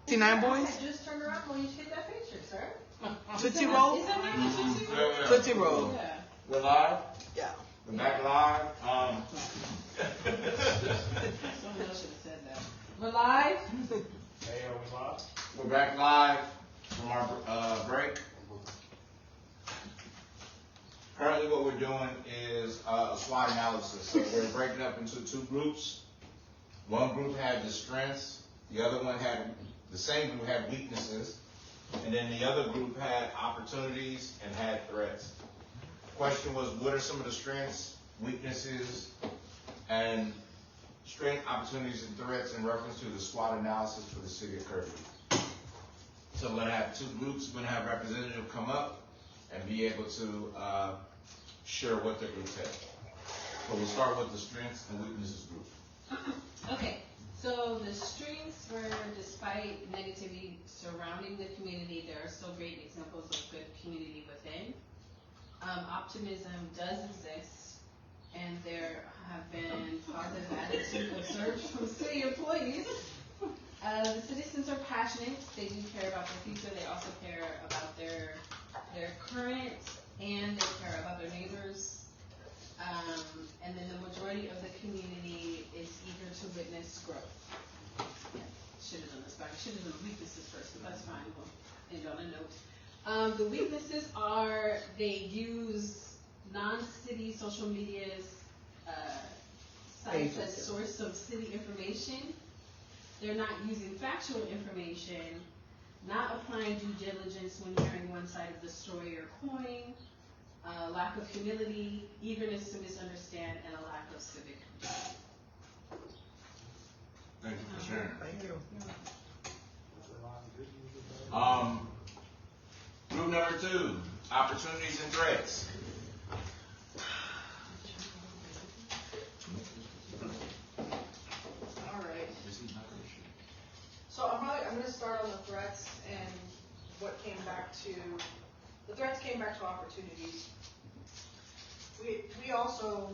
69 boys? I just turned around when you hit that picture, sir. Tootsie Roll? Is that Tootsie? Yeah. Tootsie Roll. Yeah. We're live? Yeah. We're back live. Someone else should have said that. We're live. Hey, are we live? We're back live from our break. Currently what we're doing is a SWOT analysis. So we're breaking up into two groups. One group had the strengths, the other one had, the same group had weaknesses, and then the other group had opportunities and had threats. The question was, what are some of the strengths, weaknesses, and strength, opportunities, and threats in reference to the SWOT analysis for the city of Kirby? So we're going to have two groups. We're going to have representatives come up and be able to share what their group had. So we'll start with the strengths and weaknesses group. Okay, so the strengths were, despite negativity surrounding the community, there are still great examples of good community within. Optimism does exist, and there have been positive attitudes observed from city employees. The citizens are passionate. They do care about their future. They also care about their current, and they care about their neighbors. And then the majority of the community is eager to witness growth. Should have done this back. I should have done the weaknesses first, but that's fine. We'll end on a note. The weaknesses are they use non-city social medias sites as source of city information. They're not using factual information, not applying due diligence when hearing one side of the story or coin, lack of humility, eagerness to misunderstand, and a lack of civic control. Thank you for sharing. Thank you. Group number 2, opportunities and threats. All right. So I'm going to start on the threats and what came back to, the threats came back to opportunities. We also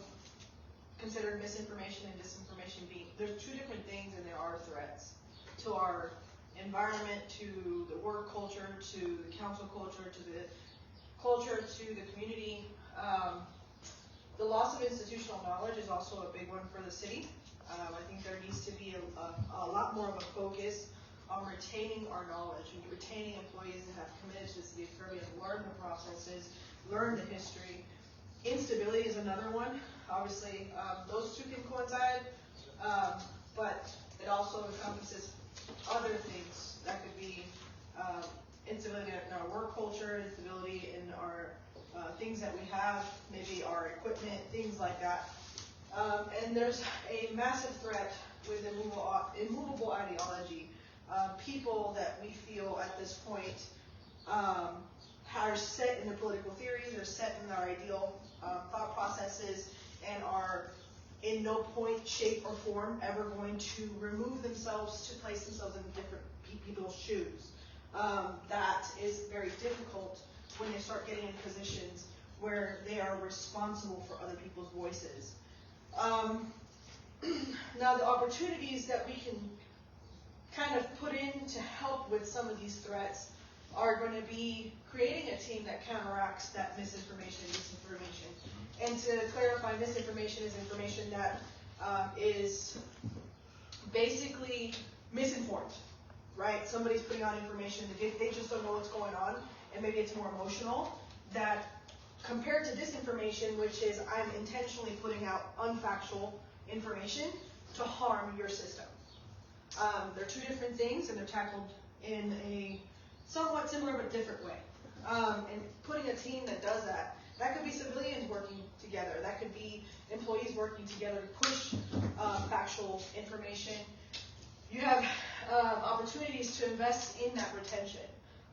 considered misinformation and disinformation being, there's two different things and there are threats to our environment, to the work culture, to the council culture, to the culture, to the community. The loss of institutional knowledge is also a big one for the city. I think there needs to be a lot more of a focus on retaining our knowledge and retaining employees that have committed to the city of Kirby and learn the processes, learn the history. Instability is another one. Obviously, those two can coincide, but it also encompasses other things. That could be instability in our work culture, instability in our things that we have, maybe our equipment, things like that. And there's a massive threat with immovable ideology. People that we feel at this point are set in their political theories, they're set in their ideal thought processes, and are in no point, shape, or form ever going to remove themselves to place themselves in different people's shoes. That is very difficult when they start getting in positions where they are responsible for other people's voices. Now, the opportunities that we can kind of put in to help with some of these threats are going to be creating a team that counteracts that misinformation and disinformation. And to clarify, misinformation is information that is basically misinformed, right? Somebody's putting out information that they just don't know what's going on, and maybe it's more emotional, that compared to disinformation, which is I'm intentionally putting out unfactual information to harm your system. They're two different things, and they're tackled in a somewhat similar but different way. And putting a team that does that, that could be civilians working together, that could be employees working together to push factual information. You have opportunities to invest in that retention.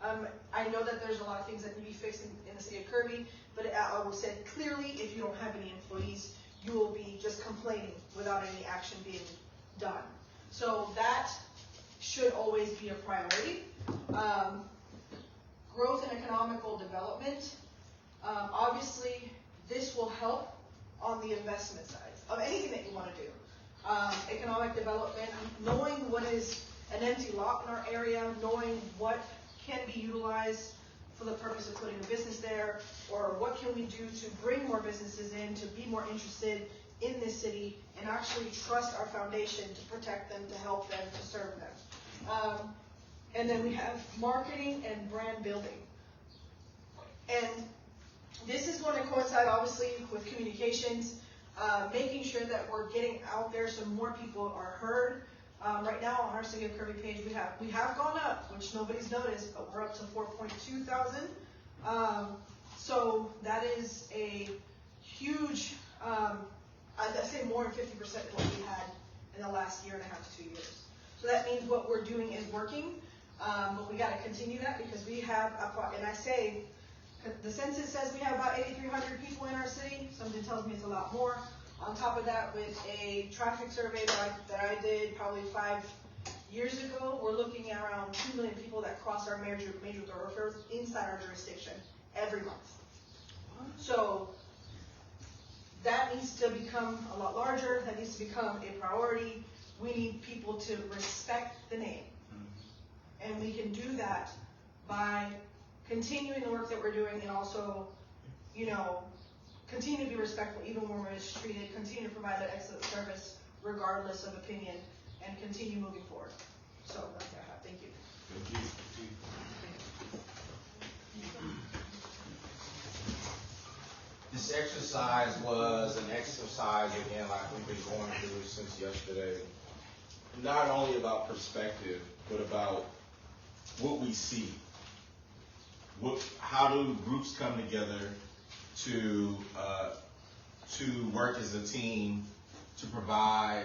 I know that there's a lot of things that need to be fixed in the city of Kirby, but I will say clearly, if you don't have any employees, you will be just complaining without any action being done. So that should always be a priority. Growth and economical development. Obviously, this will help on the investment side of anything that you want to do. Economic development, knowing what is an empty lot in our area, knowing what can be utilized for the purpose of putting a business there, or what can we do to bring more businesses in, to be more interested in this city, and actually trust our foundation to protect them, to help them, to serve them. And then we have marketing and brand building. And this is going to coincide obviously with communications, making sure that we're getting out there so more people are heard. Right now on our City of Kirby page, we have gone up, which nobody's noticed, but we're up to 4.2 thousand. So that is a huge, I'd say more than 50% of what we had in the last year and a half to 2 years. So that means what we're doing is working, but we got to continue that because we have, and I say, the census says we have about 8,300 people in our city. Something tells me it's a lot more. On top of that, with a traffic survey that I did probably 5 years ago, we're looking at around 2 million people that cross our major thoroughfares inside our jurisdiction every month. So that needs to become a lot larger. That needs to become a priority. We need people to respect the name. And we can do that by continuing the work that we're doing and also, continue to be respectful even when we're mistreated, continue to provide that excellent service regardless of opinion, and continue moving forward. So that's what I have. Thank you. Thank you. This exercise was an exercise, again, like we've been going through since yesterday, not only about perspective, but about what we see. How do groups come together to work as a team to provide.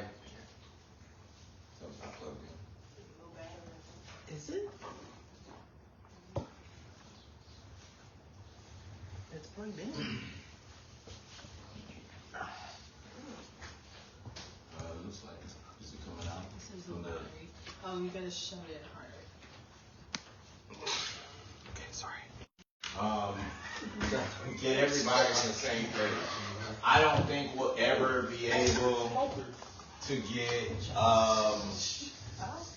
Is it? It's plugged in. Looks like is it coming out? From the... You gotta shut it harder. Okay, sorry. Get everybody on the same page. I don't think we'll ever be able to get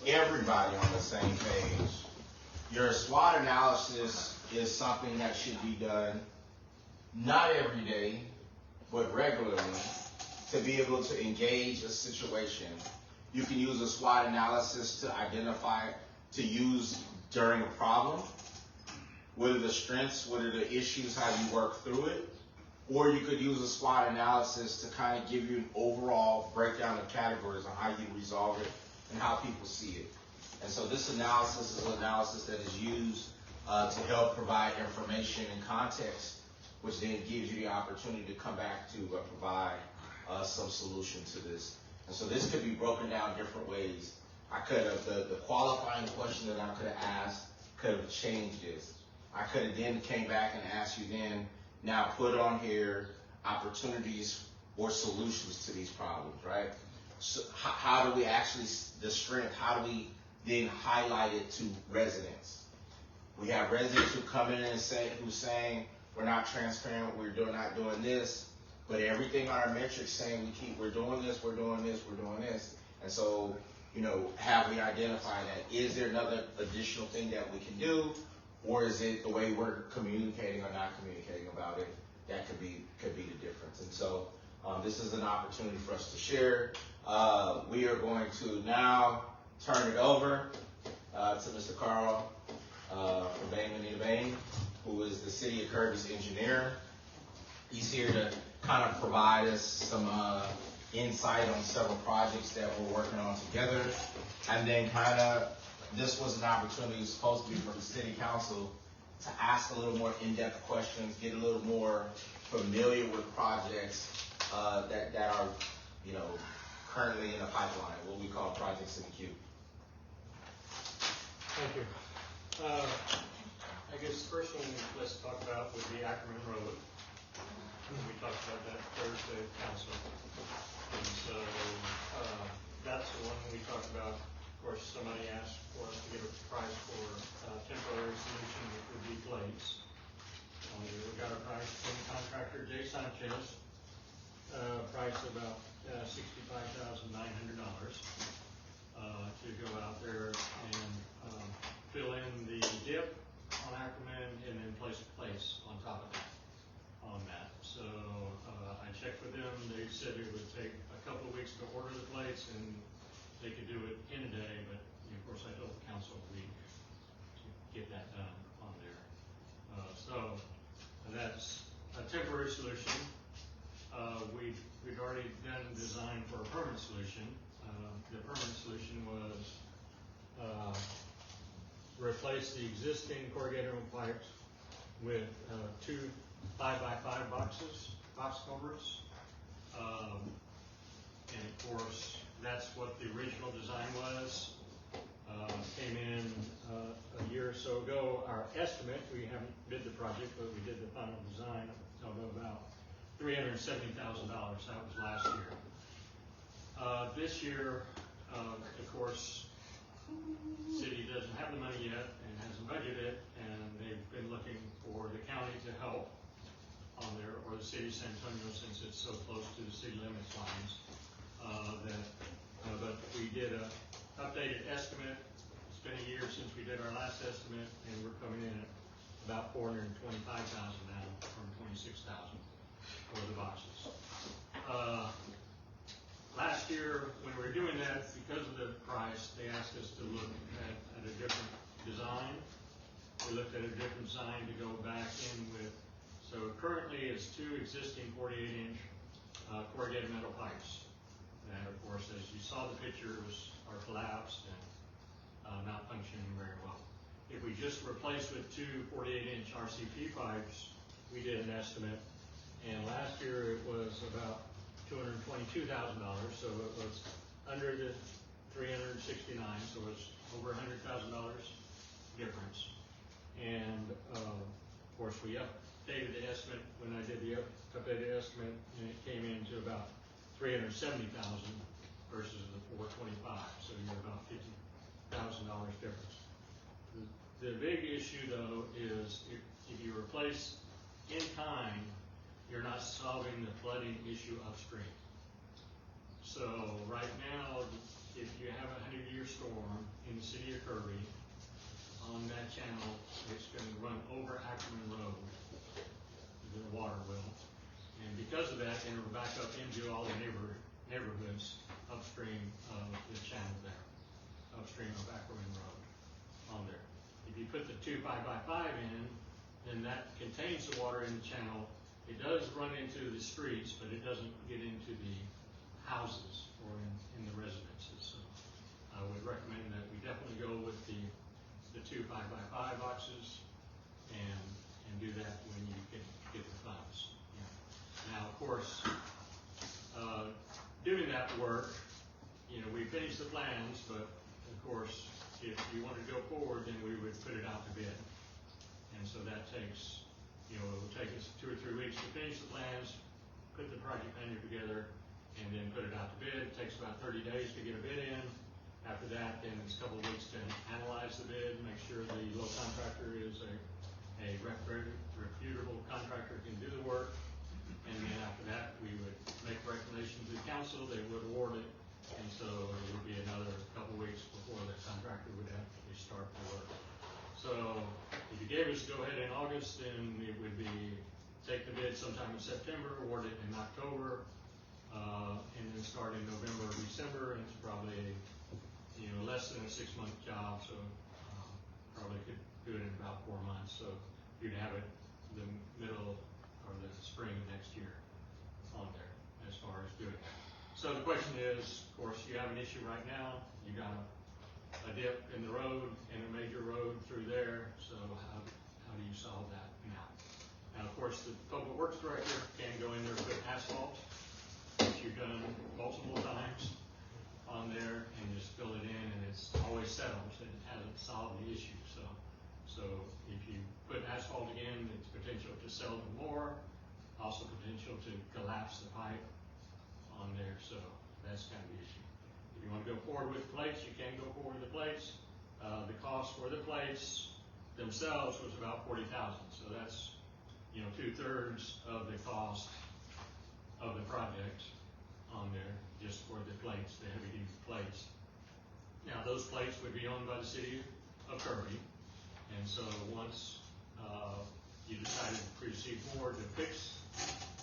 everybody on the same page. Your SWOT analysis is something that should be done not every day, but regularly to be able to engage a situation. You can use a SWOT analysis to identify, to use during a problem. What are the strengths? What are the issues? How do you work through it? Or you could use a SWOT analysis to kind of give you an overall breakdown of categories on how you resolve it and how people see it. And so this analysis is an analysis that is used to help provide information and context, which then gives you the opportunity to come back to provide some solution to this. And so this could be broken down different ways. I could have, the qualifying question that I could have asked could have changed this. I could have then came back and asked you then, now put on here opportunities or solutions to these problems, right? So how do we actually, the strength, how do we then highlight it to residents? We have residents who come in and say, who's saying, we're not transparent, we're not doing this, but everything on our metrics saying we're doing this, we're doing this, we're doing this. And so, have we identified that? Is there another additional thing that we can do? Or is it the way we're communicating or not communicating about it? That could be the difference. And so this is an opportunity for us to share. We are going to now turn it over to Mr. Carl from Bain Manita Bain, who is the City of Kirby's engineer. He's here to kind of provide us some insight on several projects that we're working on together, and then this was an opportunity supposed to be for the City Council to ask a little more in-depth questions, get a little more familiar with projects that are, currently in the pipeline, what we call projects in the queue. Thank you. I guess the first one let's talk about would be Ackerman Road. We talked about that Thursday at council. And so that's the one we talked about. Of course, somebody asked for us to give a price for a temporary solution that would be plates. We got a price from contractor Jay Sanchez, price about $65,900 to go out there dip on Ackerman and then place plates on top of that, on that. So, I checked with them, they said it would take a couple of weeks to order the plates and they could do it in a day, but of course I told the council a week to get that done on there. So, that's a temporary solution. We'd already done design for a permanent solution. The permanent solution was, replace the existing corrugated iron pipes with, 2 5x5 box culverts. And of course, that's what the original design was. Came in, a year or so ago. Our estimate, we haven't bid the project, but we did the final design of about $370,000. That was last year. This year, of course, city doesn't have the money yet and hasn't budgeted, and they've been looking for the county to help on there, or the city of San Antonio, since it's so close to the city limits lines. But we did a updated estimate. It's been a year since we did our last estimate, and we're coming in at about $425,000 now, from $26,000 for the boxes. Last year, when we were doing that, because of the price, they asked us to look at a different design. We looked at a different design to go back in with. So currently, it's 2 existing 48-inch corrugated metal pipes. And of course, as you saw the pictures, are collapsed and not functioning very well. If we just replace with 2 48-inch RCP pipes, we did an estimate, and last year it was about $222,000, so it was under the 369, so it's over $100,000 difference. And of course, we updated the estimate when I did the updated estimate, and it came into about $370,000 versus the 425. So you're about $50,000 difference. The big issue though is if you replace in kind, you're not solving the flooding issue upstream. So right now, if you have a 100-year storm in the city of Kirby, on that channel, it's going to run over Ackerman Road, the water will. And because of that, it'll back up into all the neighborhoods upstream of the channel there, upstream of Ackerman Road on there. If you put the 2 5x5 in, then that contains the water in the channel. It does run into the streets, but it doesn't get into the houses or in the residences. So I would recommend that we definitely go with the 2 5x5 boxes and do that when you can get the funds. Now, of course, doing that work, we finished the plans, but of course, if you want to go forward, then we would put it out to bid. And so that takes, it will take us 2 or 3 weeks to finish the plans, put the project manual together, and then put it out to bid. It takes about 30 days to get a bid in. After that, then it's a couple of weeks to analyze the bid, make sure the low contractor is a reputable contractor, can do the work. And then after that, we would make recommendations to the council, they would award it, and so it would be another couple of weeks before the contractor would actually start the work. So if you gave us go ahead in August, then it would be take the bid sometime in September, award it in October, and then start in November or December, and it's probably less than a 6-month job, so probably could do it in about 4 months. So you'd have it the middle or the spring of next year on there as far as doing it. So the question is, of course, you have an issue right now. You got a dip in the road and a major road through there. So how do you solve that now? Now, of course, the public works director can go in there and put asphalt, which you've done multiple times on there, and just fill it in, and it's always settled. It hasn't solved the issue. So if you put asphalt again, it's potential to settle more, also potential to collapse the pipe on there. So that's kind of the issue. If you want to go forward with the plates, you can go forward with the plates. The cost for the plates themselves was about $40,000. So that's 2/3 of the cost of the project on there, just for the plates, the heavy-duty plates. Now those plates would be owned by the city of Kirby, and And so once, you decided to proceed forward to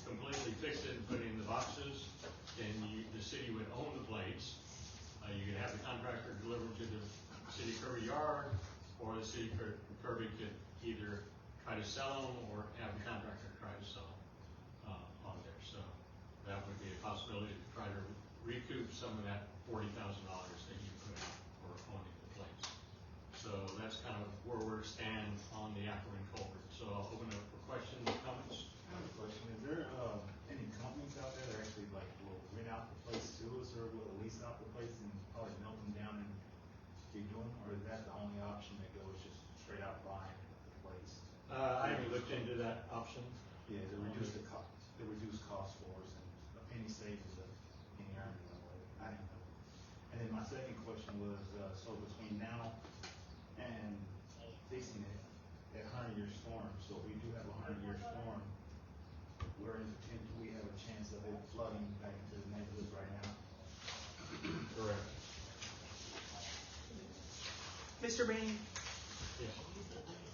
completely fix it and put it in the boxes, then the city would own the plates. You could have the contractor deliver them to the city Kirby yard, or the city Kirby could either try to sell them or have the contractor try to sell them on there. So that would be a possibility to try to recoup some of that $40,000 that you put out for owning the plates. So that's kind of where we stand on the Ackerman culvert. So I'll open up for questions, comments. I have a question. Is there any companies out there that actually like will rent out the place to us, or will lease out the place and probably melt them down and redo them, or is that the only option that goes just straight out buying the place? I haven't looked into that option. Yeah, to reduce the cost for us, and a penny saved is a penny earned. I didn't know. And then my second question was, so between now and fixing it, that 100-year storm. So if we do have a 100-year storm, we have a chance of it flooding back into the neighborhoods right now. Correct. Mr. Bain? Yes.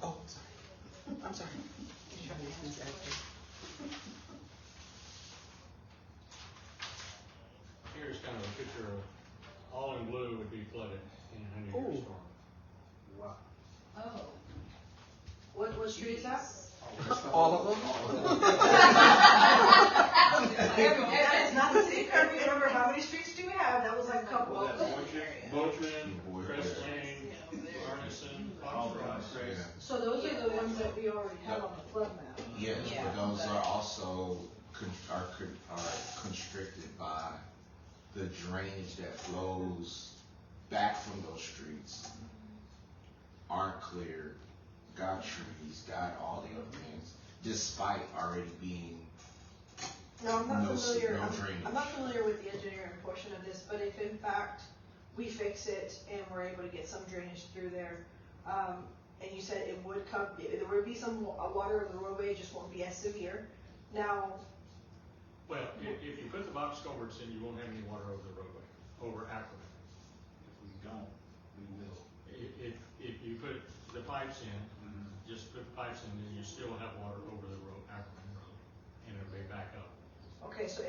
Oh, sorry. I'm sorry. Here's kind of a picture of, all in blue would be flooded in a 100-year Ooh. storm. Wow. Oh. What street is that? All of them? That is not the city of Kirby. Remember, how many streets do we have? That was like a couple. Well, that's Boatman, Crest Lane, Arneson, Foxrock. So those are the ones that we already have on the flood map. Yes, Yeah, but those but- are also are constricted by the drainage that flows back from those streets. Aren't cleared, got trees, got all the other things, despite already being No, I'm not familiar. no I'm drainage. not familiar with the engineering portion of this, but if in fact we fix it and we're able to get some drainage through there, and you said it would come, there would be some water in the roadway, it just won't be as severe. Now, Well, if you put the box culverts in, you won't have any water over the roadway, over Ackerman. If we don't, we will. If you put the pipes in, just put the pipes in, then you still have water over the road, Ackerman Road, and it'll be back up. okay, so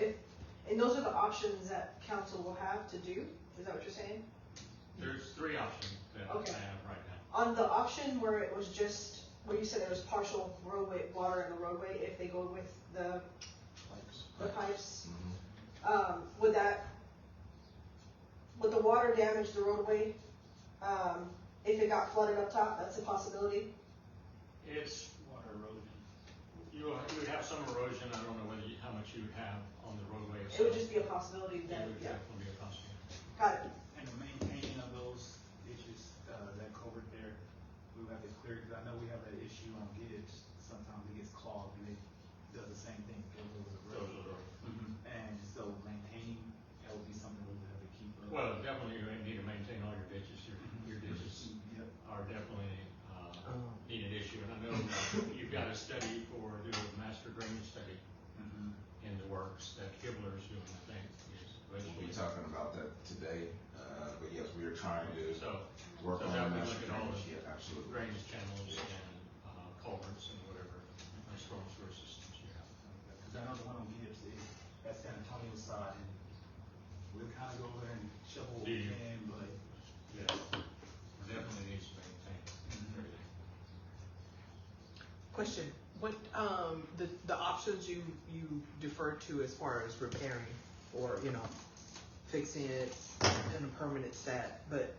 and those are the options that council will have to do, is that what you're saying? There's three options that I Okay. have right now. On the option where it was just, where you said there was partial roadway, water in the roadway, if they go with the pipes, would the water damage the roadway, if it got flooded up top? That's a possibility. It's, Water erosion. you would have some erosion, I don't know how much you would have on the roadway It would itself. just be a possibility It then, would yeah. definitely be a possibility. Got it. And the maintaining of those ditches, that culvert there, we have to clear, because I know we have that issue on Gibbs. Sometimes it gets clogged and it does the same thing, goes over the road. Goes over the road. And so maintaining, that would be something we would have to keep up. Well, definitely you need to maintain all your ditches. Your ditches Yep. are definitely need an issue. And I know you've got a study do a master drainage study in the works that Kibler is doing, I think. We'll be talking about that today, but yes, we are trying to So, work so on that the we master look at all drainage. the Yeah, absolutely. drainage channels and culverts and whatever storm sewer systems you have. Because I know the one on Gibbs, that's San Antonio side, and we'll kind of go over there and shovel what we can, but. Yeah, definitely needs to maintain everything. Question, what, the options you defer to as far as repairing or, fixing it in a permanent stat, but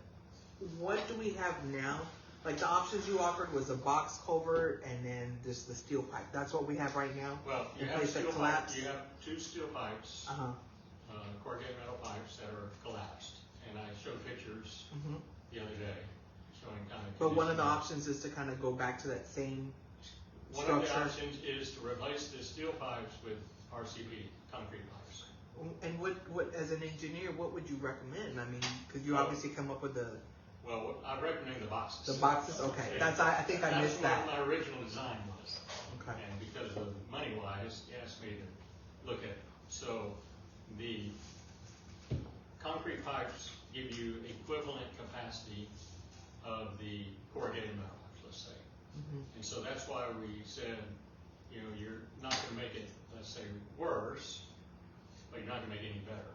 what do we have now? Like the options you offered was a box culvert and then just the steel pipe. That's what we have right now? Well, you In have case that steel pipes, collapsed? you have two steel pipes, Uh-huh. corrugated metal pipes that are collapsed. And I showed pictures Mhm. the other day showing kind of. But one of the condition. options is to kind of go back to that same One of the structure. options is to replace the steel pipes with RCP, concrete pipes. And what, as an engineer, what would you recommend? I mean, could you Well- obviously come up with Well, I recommend the boxes. the boxes? Okay, I think I missed That's that. what my original design was. Okay. And because of money wise, he asked me to look at it. So the concrete pipes give you equivalent capacity of the corrugated metal pipes, let's say. we said, you know, you're not gonna make it, let's say, worse, but you're not gonna make it any better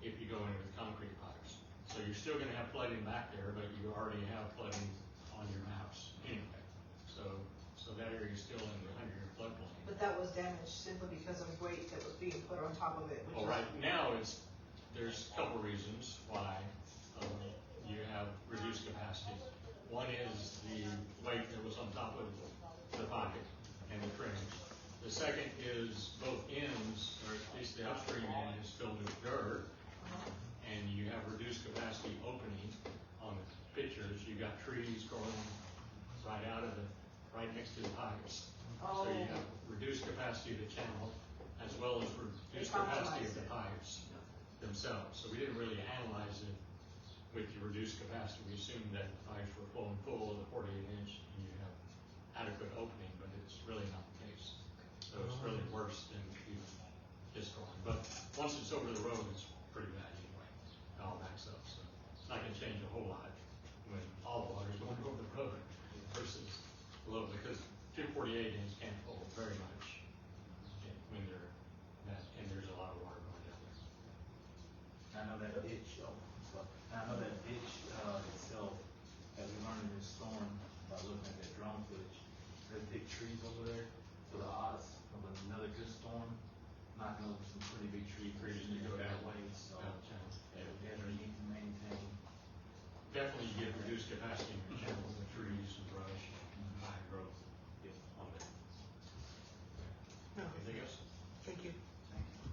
if you go in with concrete pipes. So you're still gonna have flooding back there, but you already have flooding on your house anyway. So that area is still in the 100-year floodplain. But that was damaged simply because of weight that was being put on top of it, which Well, is. right now, there's a couple reasons why you have reduced capacity. One is the weight that was on top of the pocket and the trims. The second is both ends, or at least the upstream end, is filled with dirt, and you have reduced capacity opening on the pictures. You've got trees growing right next to the pipes. So you have reduced capacity of the channel, as well as reduced capacity of the pipes themselves. So we didn't really analyze it with your reduced capacity. We assumed that the pipes were flowing full of the 48-inch and you have adequate opening, but it's really not the case. So it's really worse than even just growing. But once it's over the road, it's pretty bad anyway. It all backs up. So it's not going to change a whole lot when all the water's going over the road versus below, because 248-inch can't hold very much when they're that, and there's a lot of water going down there. I know that ditch, itself, as we learned in this storm, by looking at that drone footage, there's big trees over there, so the odds of another good storm, knocking over some pretty big trees to go that way, so, yeah, we definitely need to maintain. Definitely you get reduced capacity in your channel with trees and brush and high growth on there. Anything else? Thank you.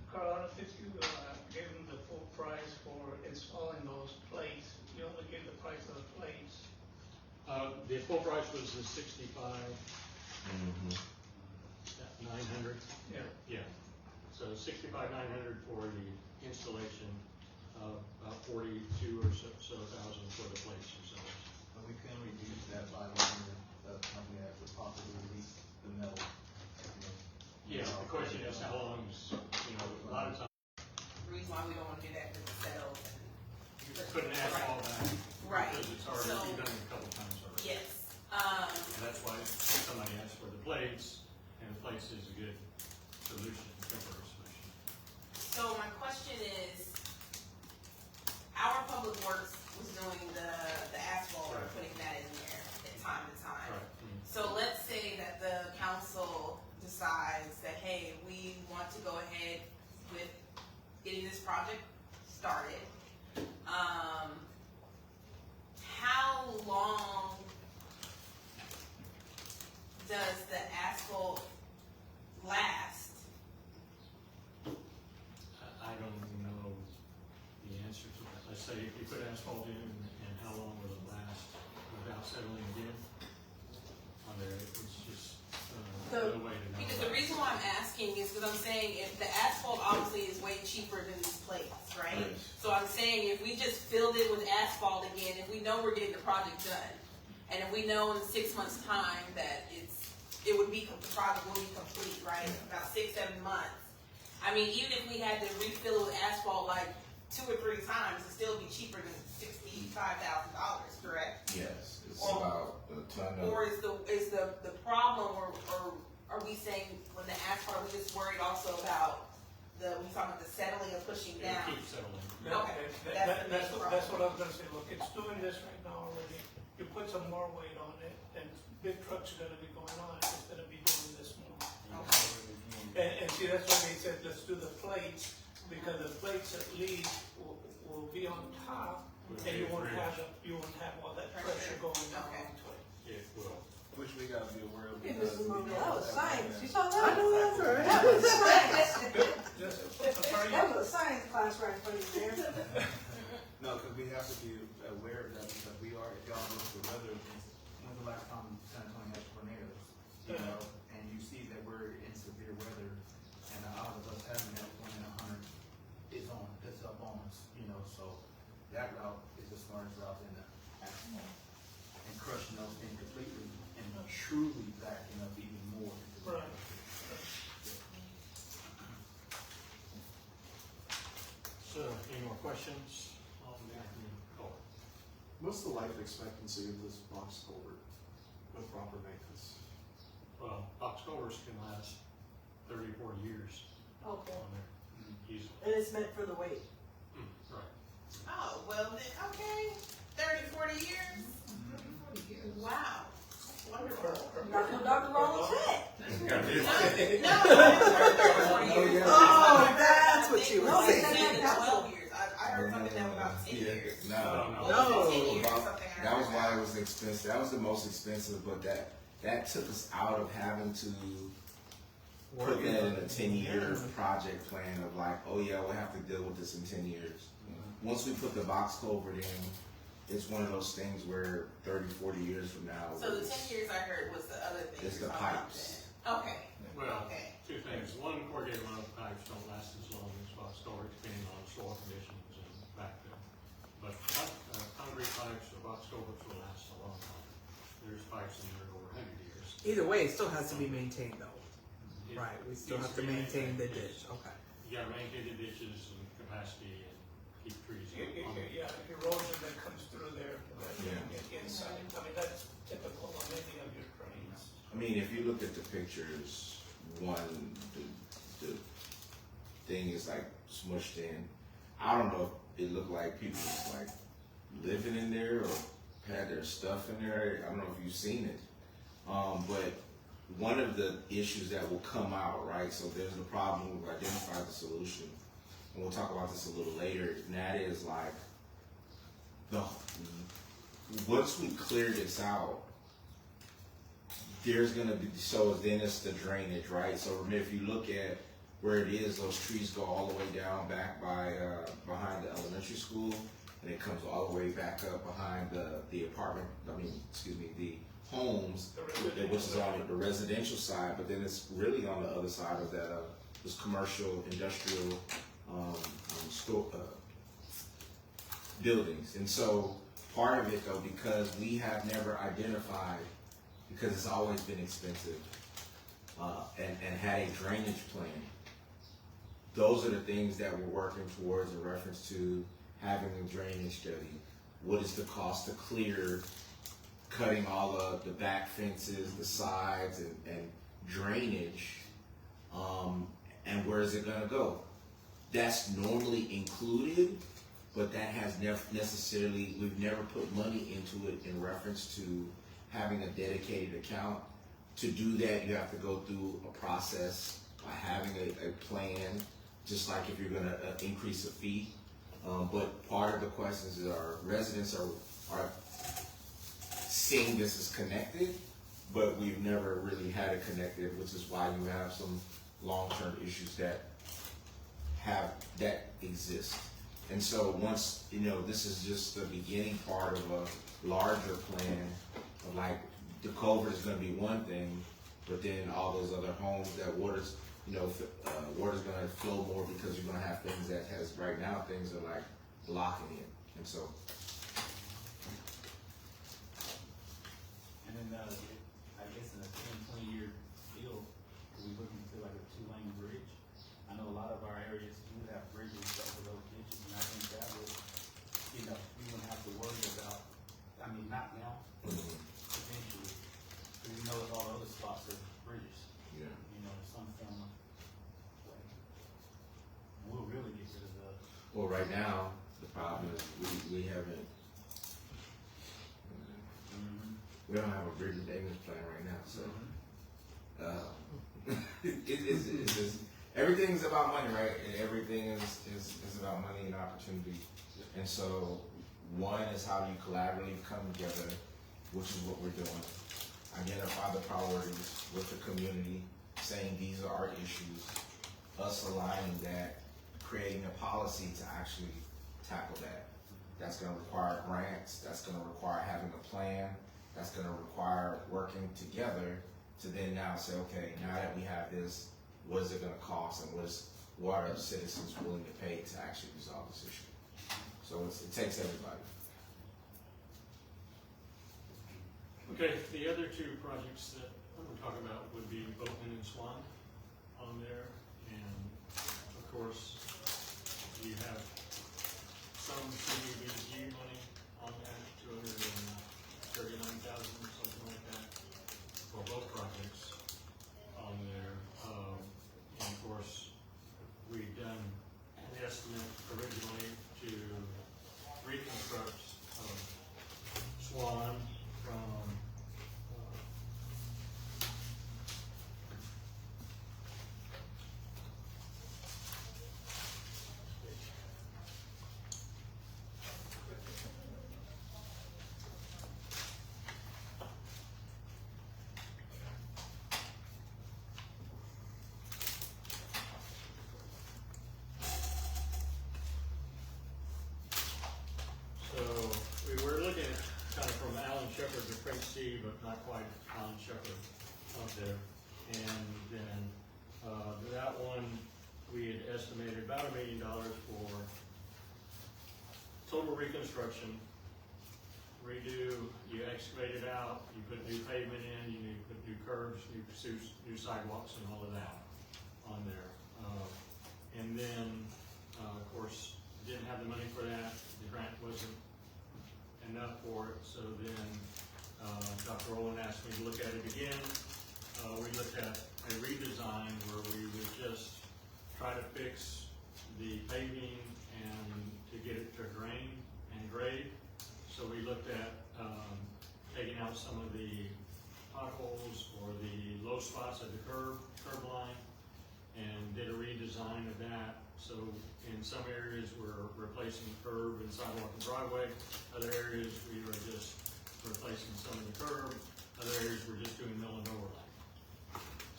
Carl, I don't think you gave them the full price for installing those plates. You only gave the price of the plates. The full price was the 65, 900. Yeah. Yeah. So 65,900 for the installation, about 42 or so thousand for the plates themselves. But we can reduce that by looking at a company that would possibly release the metal. Yeah, the question is how long is, a lot of times The reason why we don't want to do that is it settles. you couldn't asphalt that. Right. Because it's already, So- you've done it a couple times already. Yes. And that's why somebody asked for the plates, and the plates is a good solution, temporary solution. So my question is, our public works was doing the asphalt, or Right. putting that in there at time to time. Right. So let's say that the council decides that, hey, we want to go ahead with getting this project started. How long does the asphalt last? I don't know the answer to that. Let's say if you put asphalt in, and how long will it last without settling again on there? It's just no way to know. Because the reason why I'm asking is because I'm saying if the asphalt obviously is way cheaper than these plates, right? Yes. So I'm saying if we just filled it with asphalt again, if we know we're getting the project done, and if we know in 6 months' time that the project will be complete, right? About 6-7 months. I mean, even if we had to refill it with asphalt like 2 or 3 times, it'd still be cheaper than $65,000, correct? Yes, it's Or- about a ton of. Or is the problem, or are we saying when the asphalt, we're just worried also about we talking about the settling or pushing It'll down? keep settling. Okay, that's the main That's what I was problem. gonna say. Look, it's doing this right now already. You put some more weight on it, and big trucks are gonna be going on, it's gonna be doing this more. And see, that's why they said, let's do the plates, because the plates at least will be on top, and you won't have all that pressure going down Okay. onto it. It will. Which we gotta be aware of. Okay, because Mrs. we Mumby, know that was science. You saw that? I know that's right. That was science. Just, sorry, That was a science class right in front of you there. No, because we have to be aware of that, because we are, if y'all look at the weather, when's the last time San Antonio had tornadoes? You know, and you see that we're in severe weather, and the odds of us having that 1 in 100 is up on us, so that route is the smartest route in the asphalt. And crushing those things completely and truly backing up even more into the Right. So, any more questions on that? What's the life expectancy of this box culvert with proper maintenance? culverts can last 30, 40 years Okay. on there, easily. And it's meant for the weight. Right. Oh, well, then, okay, 30, 40 years? Wow, wonderful. Dr. Ronald said. No, Oh, that's what you were No, he saying. said the 12 years. I heard something that was about 10 years. No. 10 years, something I That was heard why about. it was expensive. That was the most expensive, but that took us out of having to put that in a 10-year project plan of like, oh yeah, we'll have to deal with this in 10 years. Once we put the box culvert in, it's one of those things where 30, 40 years from now. So the 10 years I heard was the other thing. It's you're the talking about pipes. then. Okay, Well, okay. two things. One, corrugated metal pipes don't last as long as box culverts, depending on soil conditions and backfill. But concrete pipes or box culverts will last a long time. There's pipes in there over 100 years. Either way, it still has to be maintained though. It Right, we still needs have to be maintain the maintained. ditch, okay. You gotta maintain the ditches and capacity and keep trees on it. Yeah, erosion that comes through there, Yeah. inside, I mean, that's typical on any of your drains. I mean, if you look at the pictures, one, the thing is like smushed in. I don't know if it looked like people was like living in there or had their stuff in there. I don't know if you've seen it. But one of the issues that will come out, right? So there's the problem, we've identified the solution. And we'll talk about this a little later, and that is like once we clear this out, there's gonna be, so then it's the drainage, right? So remember, if you look at where it is, those trees go all the way down back by, behind the elementary school, and it comes all the way back up behind the apartment, the homes, which is on the residential side, but then it's really on the other side of that, this commercial, industrial, store, buildings. And so part of it though, because we have never identified, because it's always been expensive, and had a drainage plan, those are the things that we're working towards in reference to having a drainage study. What is the cost to clear, cutting all of the back fences, the sides, and drainage, and where is it gonna go? That's normally included, but that has never necessarily, we've never put money into it in reference to having a dedicated account. To do that, you have to go through a process by having a plan, just like if you're gonna increase a fee. But part of the questions is our residents are seeing this as connected, but we've never really had it connected, which is why you have some long-term issues that exist. And so once, this is just the beginning part of a larger plan of like, the culvert is gonna be one thing, but then all those other homes that water's gonna flow more because you're gonna have things that has, right now, things are like blocking it. And so. And then, I guess in a 10, 20-year deal, we looking to like a 2-lane bridge. I know a lot of our areas do have bridges over those ditches, and I think that would, we wouldn't have to worry about, not now, eventually. Because we know that all other spots are bridges, Yeah. some form of way. We'll really get rid of the. Well, right now, the problem is we haven't, we don't have a bridge maintenance plan right now, so. It's just, everything's about money, right? And everything is about money and opportunity. And so, one is how do you collaboratively come together, which is what we're doing. Identify the priorities with the community, saying these are our issues, us aligning that, creating a policy to actually tackle that. That's gonna require grants, that's gonna require having a plan, that's gonna require working together to then now say, okay, now that we have this, what is it gonna cost, and what are citizens willing to pay to actually resolve this issue? So it takes everybody. Okay, the other two projects that I'm gonna talk about would be Boatman and Swan on there, and of course, you have some CDBG money on that, $239,000, something like that, for both projects. Kirby, but not quite on Shepherd up there. And then, that one, we had estimated about $1 million for total reconstruction, redo, you excavate it out, you put new pavement in, you put new curbs, new sidewalks and all of that on there. And then, of course, didn't have the money for that, the grant wasn't enough for it, so then, Dr. Rowland asked me to look at it again. We looked at a redesign where we would just try to fix the paving and to get it to drain and grade. So we looked at, taking out some of the potholes or the low spots at the curb line, and did a redesign of that. So in some areas we're replacing curb and sidewalk and driveway. Other areas we were just replacing some of the curb. Other areas we're just doing mill and overlay.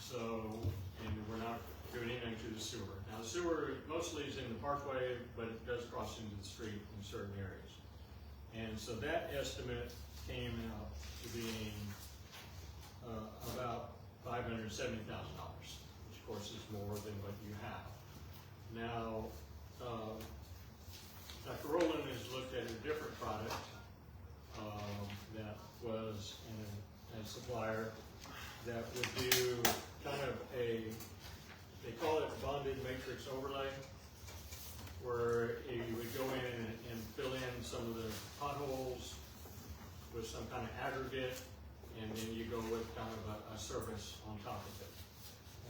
So, and we're not doing anything to the sewer. Now the sewer mostly is in the parkway, but it does cross into the street in certain areas. And so that estimate came out to being about $570,000, which of course is more than what you have. Now, Dr. Rowland has looked at a different product that was in a supplier that would do kind of they call it bonded matrix overlay, where you would go in and fill in some of the potholes with some kind of aggregate, and then you go with kind of a surface on top of it.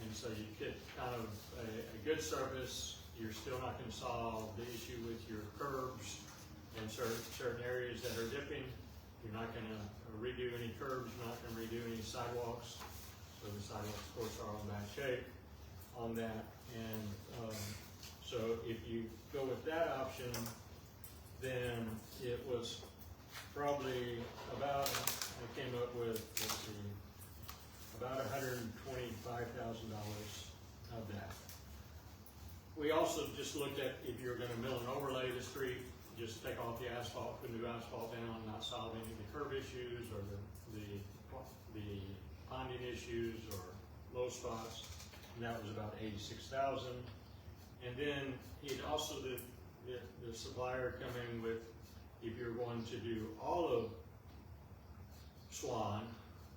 And so you get kind of a good surface. You're still not going to solve the issue with your curbs in certain areas that are dipping. You're not going to redo any curbs, you're not going to redo any sidewalks. So the sidewalks, of course, are in bad shape on that. And so if you go with that option, then it was probably about, I came up with, let's see, about $125,000 of that. We also just looked at if you're going to mill and overlay the street, just take off the asphalt, put new asphalt down, not solve any of the curb issues or the ponding issues or low spots, and that was about $86,000. And then it also the supplier come in with, if you're going to do all of Swan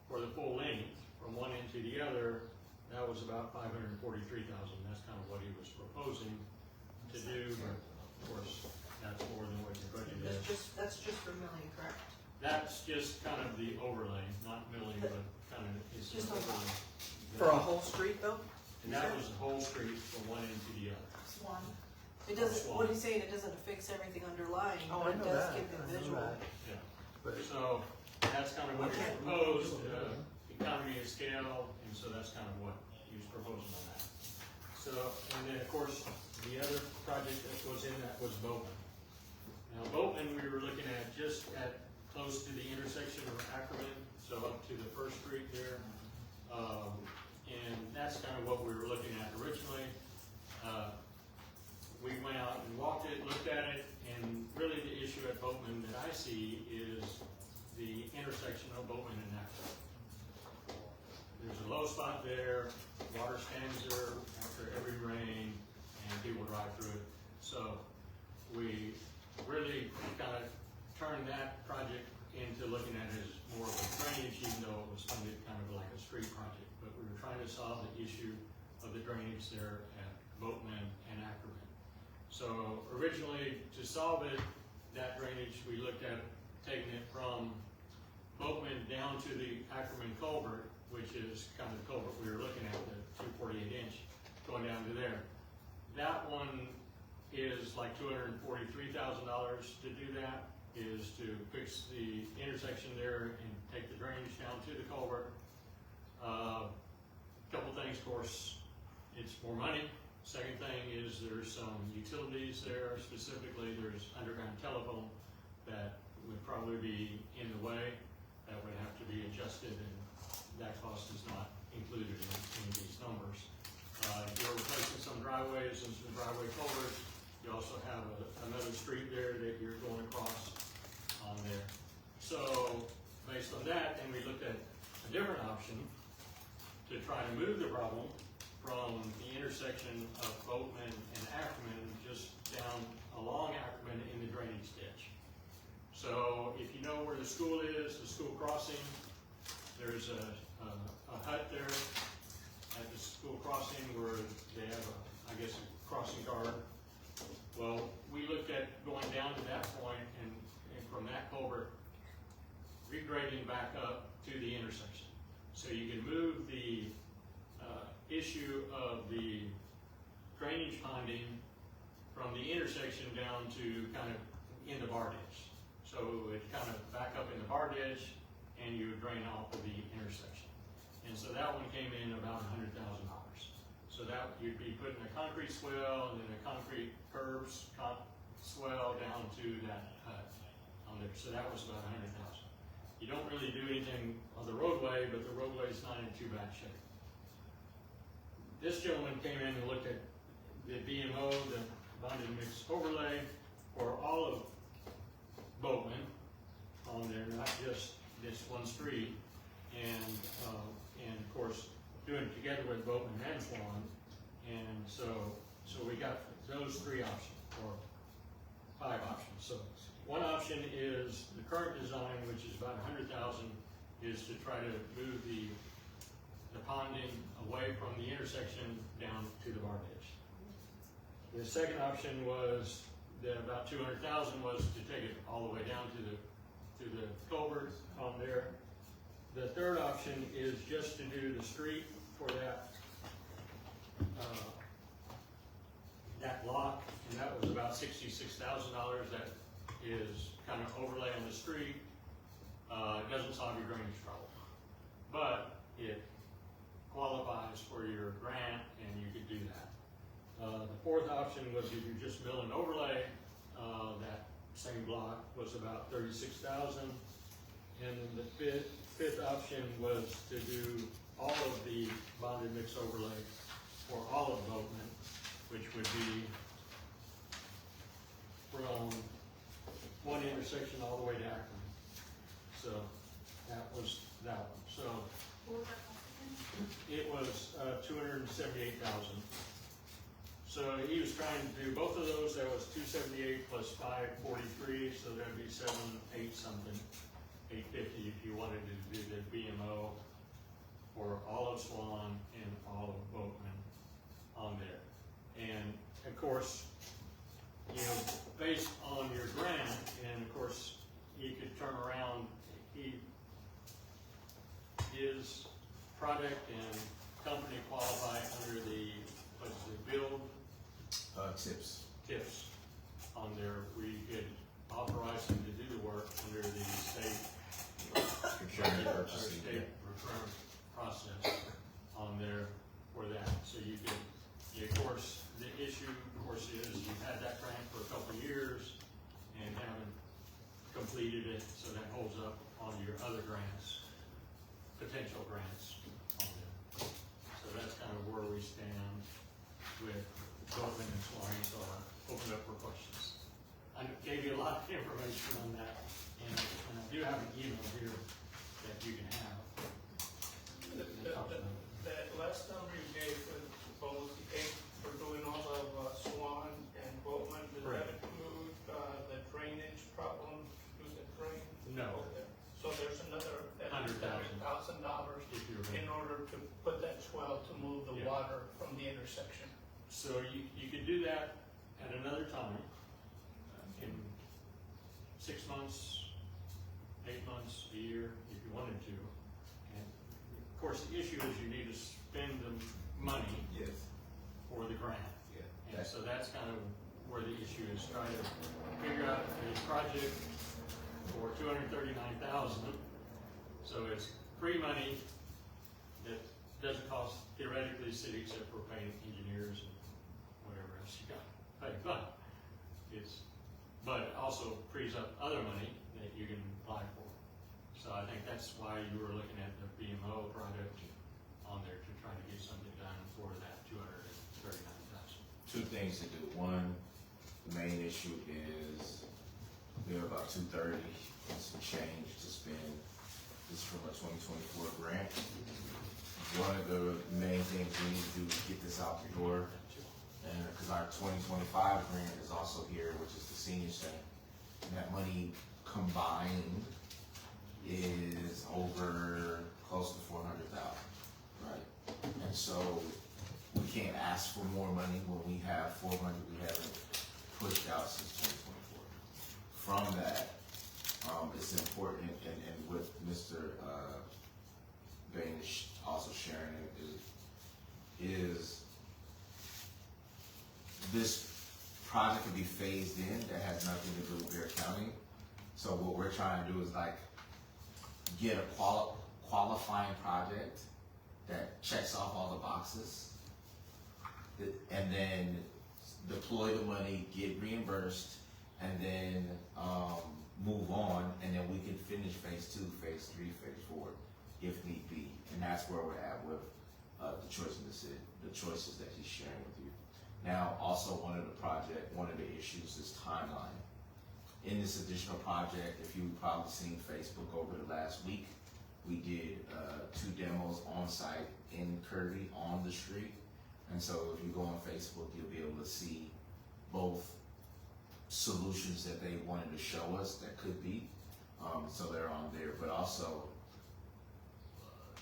for the full length from one end to the other, that was about $543,000. That's kind of what he was proposing to do, but of course that's more than what your budget is. That's just for milling, correct? That's just kind of the overlay, not milling, but kind of it's Just an a overlay. For a whole street though? And that was the whole street from one end to the other. Swan. It doesn't, what he's saying, it doesn't fix everything underlying, Oh, but I it know does that. give the I know visual. that. Yeah. But So that's kind of what he proposed, economy of scale, and so that's kind of what he was proposing on that. So, and then of course, the other project that was in that was Boatman. Now Boatman, we were looking at just at close to the intersection of Ackerman, so up to the First Street there. And that's kind of what we were looking at originally. We went out and walked it, looked at it, and really the issue at Boatman that I see is the intersection of Boatman and Ackerman. There's a low spot there, water stands there after every rain, and people drive through it. So we really kind of turned that project into looking at it as more of a drainage, even though it was funded kind of like a street project. But we were trying to solve the issue of the drainage there at Boatman and Ackerman. So originally, to solve it, that drainage, we looked at taking it from Boatman down to the Ackerman culvert, which is kind of the culvert we were looking at, the 248 inch, going down to there. That one is like $243,000 to do that, is to fix the intersection there and take the drainage down to the culvert. Couple things, of course, it's more money. Second thing is there's some utilities there, specifically there's underground telephone that would probably be in the way, that would have to be adjusted, and that cost is not included in these numbers. You're replacing some driveways and some driveway culverts. You also have another street there that you're going across on there. So, based on that, then we looked at a different option to try to move the problem from the intersection of Boatman and Ackerman just down along Ackerman in the drainage ditch. So if you know where the school is, the school crossing, there's a hut there at the school crossing where they have a crossing guard. Well, we looked at going down to that point and from that culvert, regrading back up to the intersection. So you can move the issue of the drainage ponding from the intersection down to kind of in the bar ditch. So it kind of back up in the bar ditch and you would drain off of the intersection. And so that one came in about $100,000. So that you'd be putting a concrete swell and then a concrete curbs swell down to that hut on there. So that was about $100,000. You don't really do anything on the roadway, but the roadway's not in too bad shape. This gentleman came in and looked at the BMO, the bonded mix overlay, for all of Boatman on there, not just this one street, and of course doing it together with Boatman and Swan, and so we got those three options or 5 options. So one option is the current design, which is about $100,000, is to try to move the ponding away from the intersection down to the bar ditch. The second option was that about $200,000 was to take it all the way down to the culvert on there. The third option is just to do the street for that block, and that was about $66,000. That is kind of overlay on the street. It doesn't solve your drainage problem, but it qualifies for your grant, and you could do that. The fourth option was if you just mill and overlay. That same block was about $36,000, and then the fifth option was to do all of the bonded mix overlay for all of Boatman, which would be from one intersection all the way to Ackerman. So that was that one. So it was $278,000. So he was trying to do both of those. That was 278 plus 543, so that'd be 780 something, 850 if you wanted to do the BMO for all of Swan and all of Boatman on there. And of course, you know, based on your grant, and of course, he could turn around. His product and company qualify under the build tips on there. We could authorize him to do the work under the state procurement process on there for that. So you could, of course, the issue, of course, is you've had that grant for a couple of years and haven't completed it, so that holds up on your other grants, potential grants on there. So that's kind of where we stand with Boatman and Swan. So I'll open up for questions. I gave you a lot of information on that, and I do have an email here that you can have. That last number you gave for both, for doing all of Swan and Boatman, does that include the drainage problem, through the drain? No. So there's another $100,000 in order to put that swell to move the water from the intersection. So you could do that at another time, in 6 months, 8 months, a year, if you wanted to. And of course, the issue is you need to spend the money for the grant. And so that's kind of where the issue is, trying to figure out a project for $239,000. So it's free money that doesn't cost theoretically the city except for paying engineers and whatever else you got to pay. But it also frees up other money that you can apply for. So I think that's why you were looking at the BMO project on there to try to get something done for that $239,000. 2 things to do. One, the main issue is we have about 230 and some change to spend This is from a 2024 grant. One of the main things we need to do is get this out the door. And because our 2025 grant is also here, which is the senior center. And that money combined is over close to 400,000, right? And so we can't ask for more money when we have 400 we haven't pushed out since 2024. From that, it's important, and what Mr. Bain is also sharing is this project can be phased in that has nothing to do with Bear County. So what we're trying to do is like get a qualifying project that checks off all the boxes, and then deploy the money, get reimbursed, and then move on, and then we can finish phase 2, phase 3, phase 4, if need be. And that's where we're at with the choices that he's sharing with you. Now, also one of the issues is timeline. In this additional project, if you've probably seen Facebook over the last week, we did 2 demos on site in Kirby on the street. And so if you go on Facebook, you'll be able to see both solutions that they wanted to show us that could be. So they're on there, but also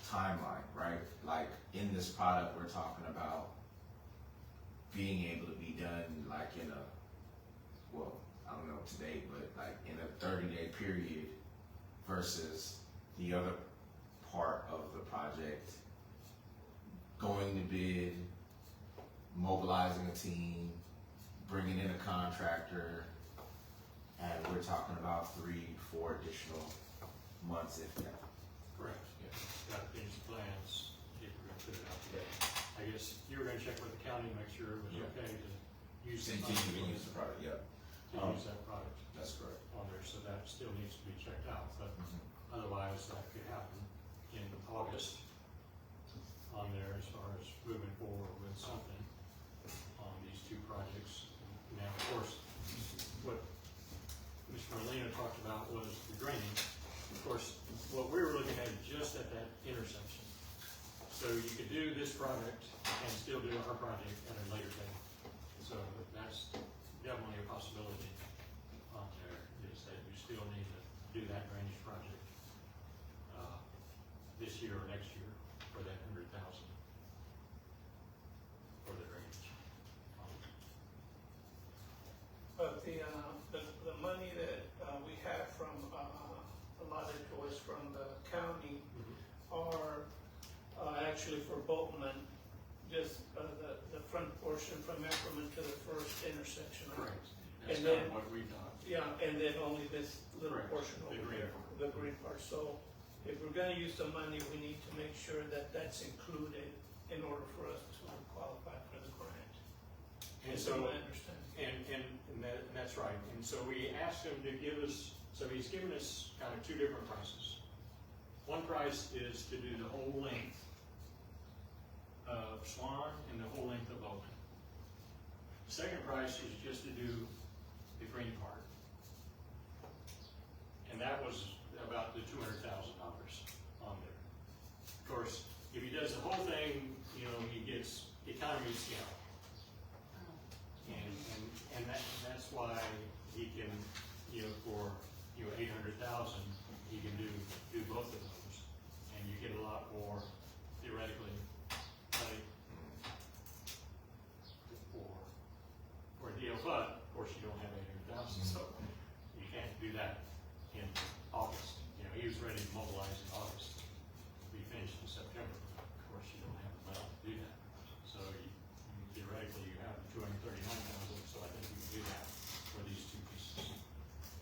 timeline, right? Like in this product, we're talking about being able to be done like in a, well, I don't know today, but like in a 30-day period versus the other part of the project, going to bid, mobilizing a team, bringing in a contractor, and we're talking about 3-4 additional months if that. Correct. Yeah. Got to finish the plans, if we're gonna put it out today. I guess you were gonna check with the county, make sure it was Yeah. okay to use the Continue to use the product, yeah. to use that product That's correct. on there, so that still needs to be checked out, but otherwise that could happen in August on there as far as moving forward with something on these 2 projects. Now, of course, what Mr. Molina talked about was the drainage. Of course, what we were looking at just at that intersection. So you could do this project and still do our project at a later date. So that's definitely a possibility on there, is that you still need to do that drainage project this year or next year for that 100,000 for the drainage. But the money that we have from, allotted to us from the county are actually for Boltman, just the front portion from Ackerman to the first intersection. Correct. That's And kind then, of what we thought. yeah, and then only this little Correct. portion The over green there, part. the green part. So if we're gonna use the money, we need to make sure that that's included in order for us to qualify for the grant. And Is so, my understanding. and that's right. And so we asked him to give us, so he's given us kind of 2 different prices. One price is to do the whole length of Swan and the whole length of Bolton. The second price is just to do the green part. And that was about the $200,000 on there. Of course, if he does the whole thing, you know, he gets economy of scale. And that's why he can, you know, for, you know, 800,000, he can do both of those. And you get a lot more theoretically money for a deal, but of course you don't have 800,000, so you can't do that in August. You know, he was ready to mobilize in August, be finished in September. Of course, you don't have the money to do that. So theoretically, you have 239,000, so I think you can do that for these 2 pieces.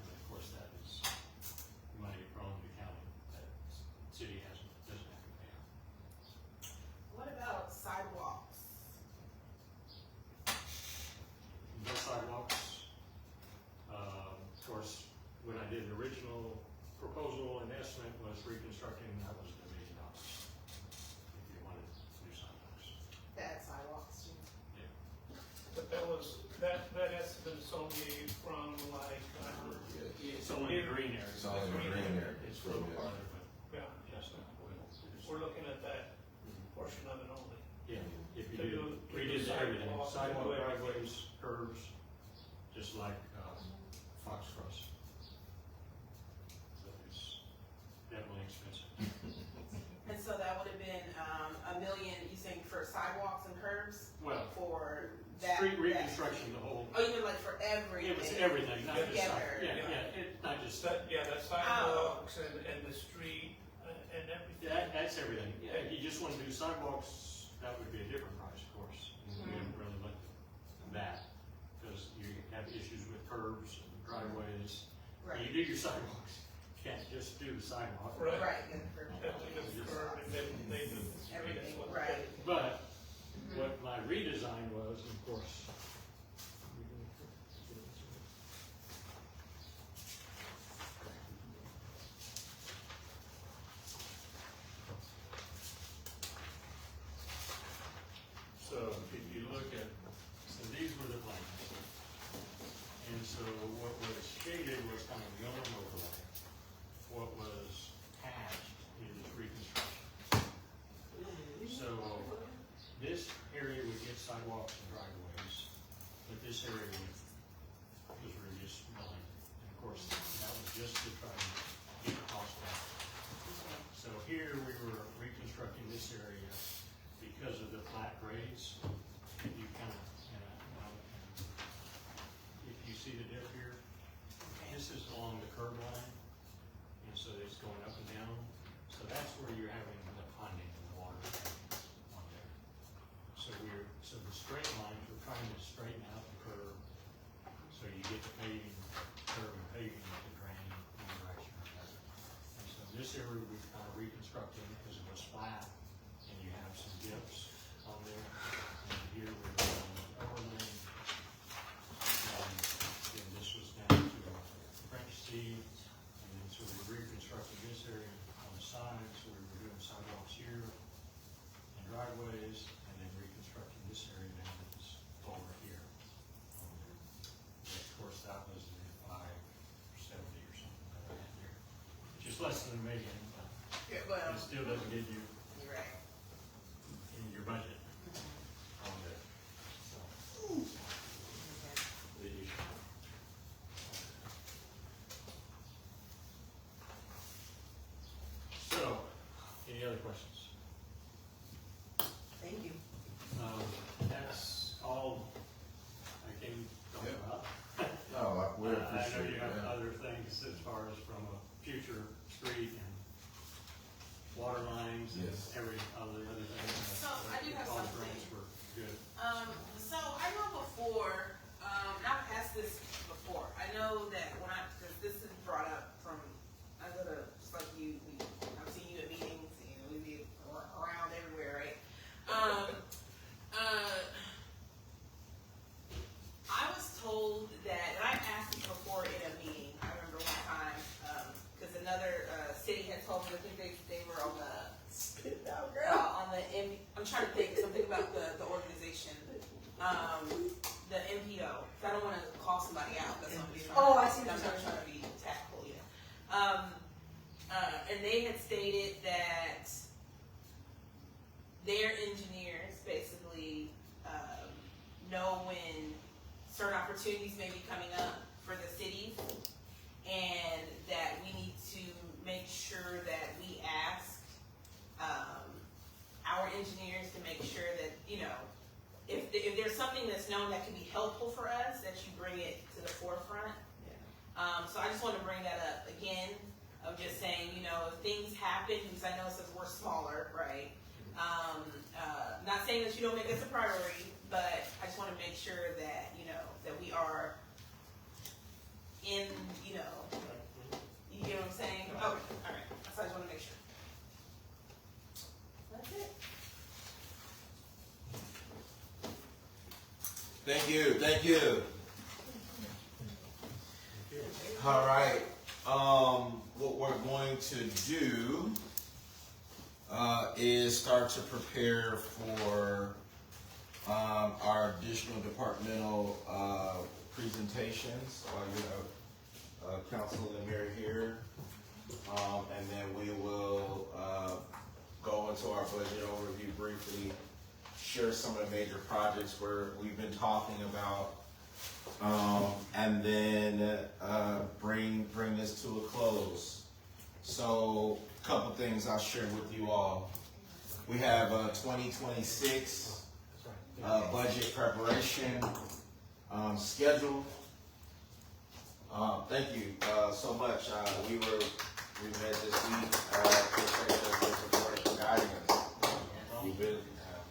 And of course, that is money from the county that city doesn't have to pay out. What about sidewalks? No sidewalks. Of course, when I did the original proposal and estimate was reconstructing, that was $1 million. If you wanted to do sidewalks. Bad sidewalks too. Yeah. But that estimate is only from like, It's only the green area. It's only the green area. It's a little farther, but yeah, everything, sidewalk, sidewalk, everything. driveways, curbs, just like, Fox Cross. So it's definitely expensive. And so that would have been, $1 million, you think, for sidewalks and curbs? Well, For that? street reconstruction, the whole, Oh, you mean like for everything? it was everything, not just, Together. not just, The sidewalks and the street and everything. that's everything. Yeah, you just wanna do sidewalks, that would be a different price, of course. We haven't really looked at that, because you have issues with curbs and driveways. When you Right, do your sidewalks, you can't just do the sidewalk. Right. right, and for Have to do the curb and then they do the street. everything, as well. right. But what my redesign was, of course. So if you look at, so these were the plans. And so what was shaded was kind of going overlay. What was hatched is reconstruction. So this area would get sidewalks and driveways, but this area was reduced milling. And of course, that was just to try to get the cost down. So here we were reconstructing this area because of the flat grades. You kind of, if you see the dip here, this is along the curb line, and so it's going up and down. So that's where you're having the ponding and the water on there. So the straight lines, we're trying to straighten out the curve, so you get the paving, curve and paving to drain in the direction of that. And so this area we kind of reconstructed because it was flat, and you have some dips on there. And here we're doing overlaying. And this was down to French seed, and then so we reconstructed this area on the side, so we were doing sidewalks here and driveways, and then reconstructing this area down to this over here. But of course, that was the 570 or something like that here, which is less than $1 million, but Yeah, well, it still doesn't get you you're right. in your budget on there. So, the issue. So, any other questions? Thank you. That's all I can talk Yep. about. No, we I know appreciate you have that. other things as far as from a future street and water lines and Yes. every other thing. So, I do have All the something. grants were good. So I know before, and I've asked this before, I know that when because this is brought up from, I go to, just like you, I've seen you at meetings, we be around everywhere, right? I was told that, and I've asked this before in a meeting, I remember one time, because another, city had told me, I think they were on the, I'm trying to think, something about the organization, the MPO, 'cause I don't wanna call somebody out, that's what I'm just trying to. Oh, I see what I'm you're not saying. trying to be tactful, and they had stated that their engineers basically, know when certain opportunities may be coming up for the cities, and that we need to make sure that we ask, our engineers to make sure that, if there's something that's known that can be helpful for us, that you bring it to the forefront. So I just want to bring that up again, of just saying, if things happen, because I know it says we're smaller, right? Not saying that you don't make us a priority, but I just want to make sure that, that we are in, you get what I'm saying? Okay, all right, so I just want to make sure. That's it. Thank you, thank you. All right, what we're going to do, is start to prepare for, our additional departmental, presentations. You have, Council and Mayor here. And then we will, go into our budget overview briefly, share some of the major projects where we've been talking about, and then bring this to a close. So, a couple things I'll share with you all. We have 2026 budget preparation schedule. Thank you so much. We met this week. Appreciate the support for guiding us. You've been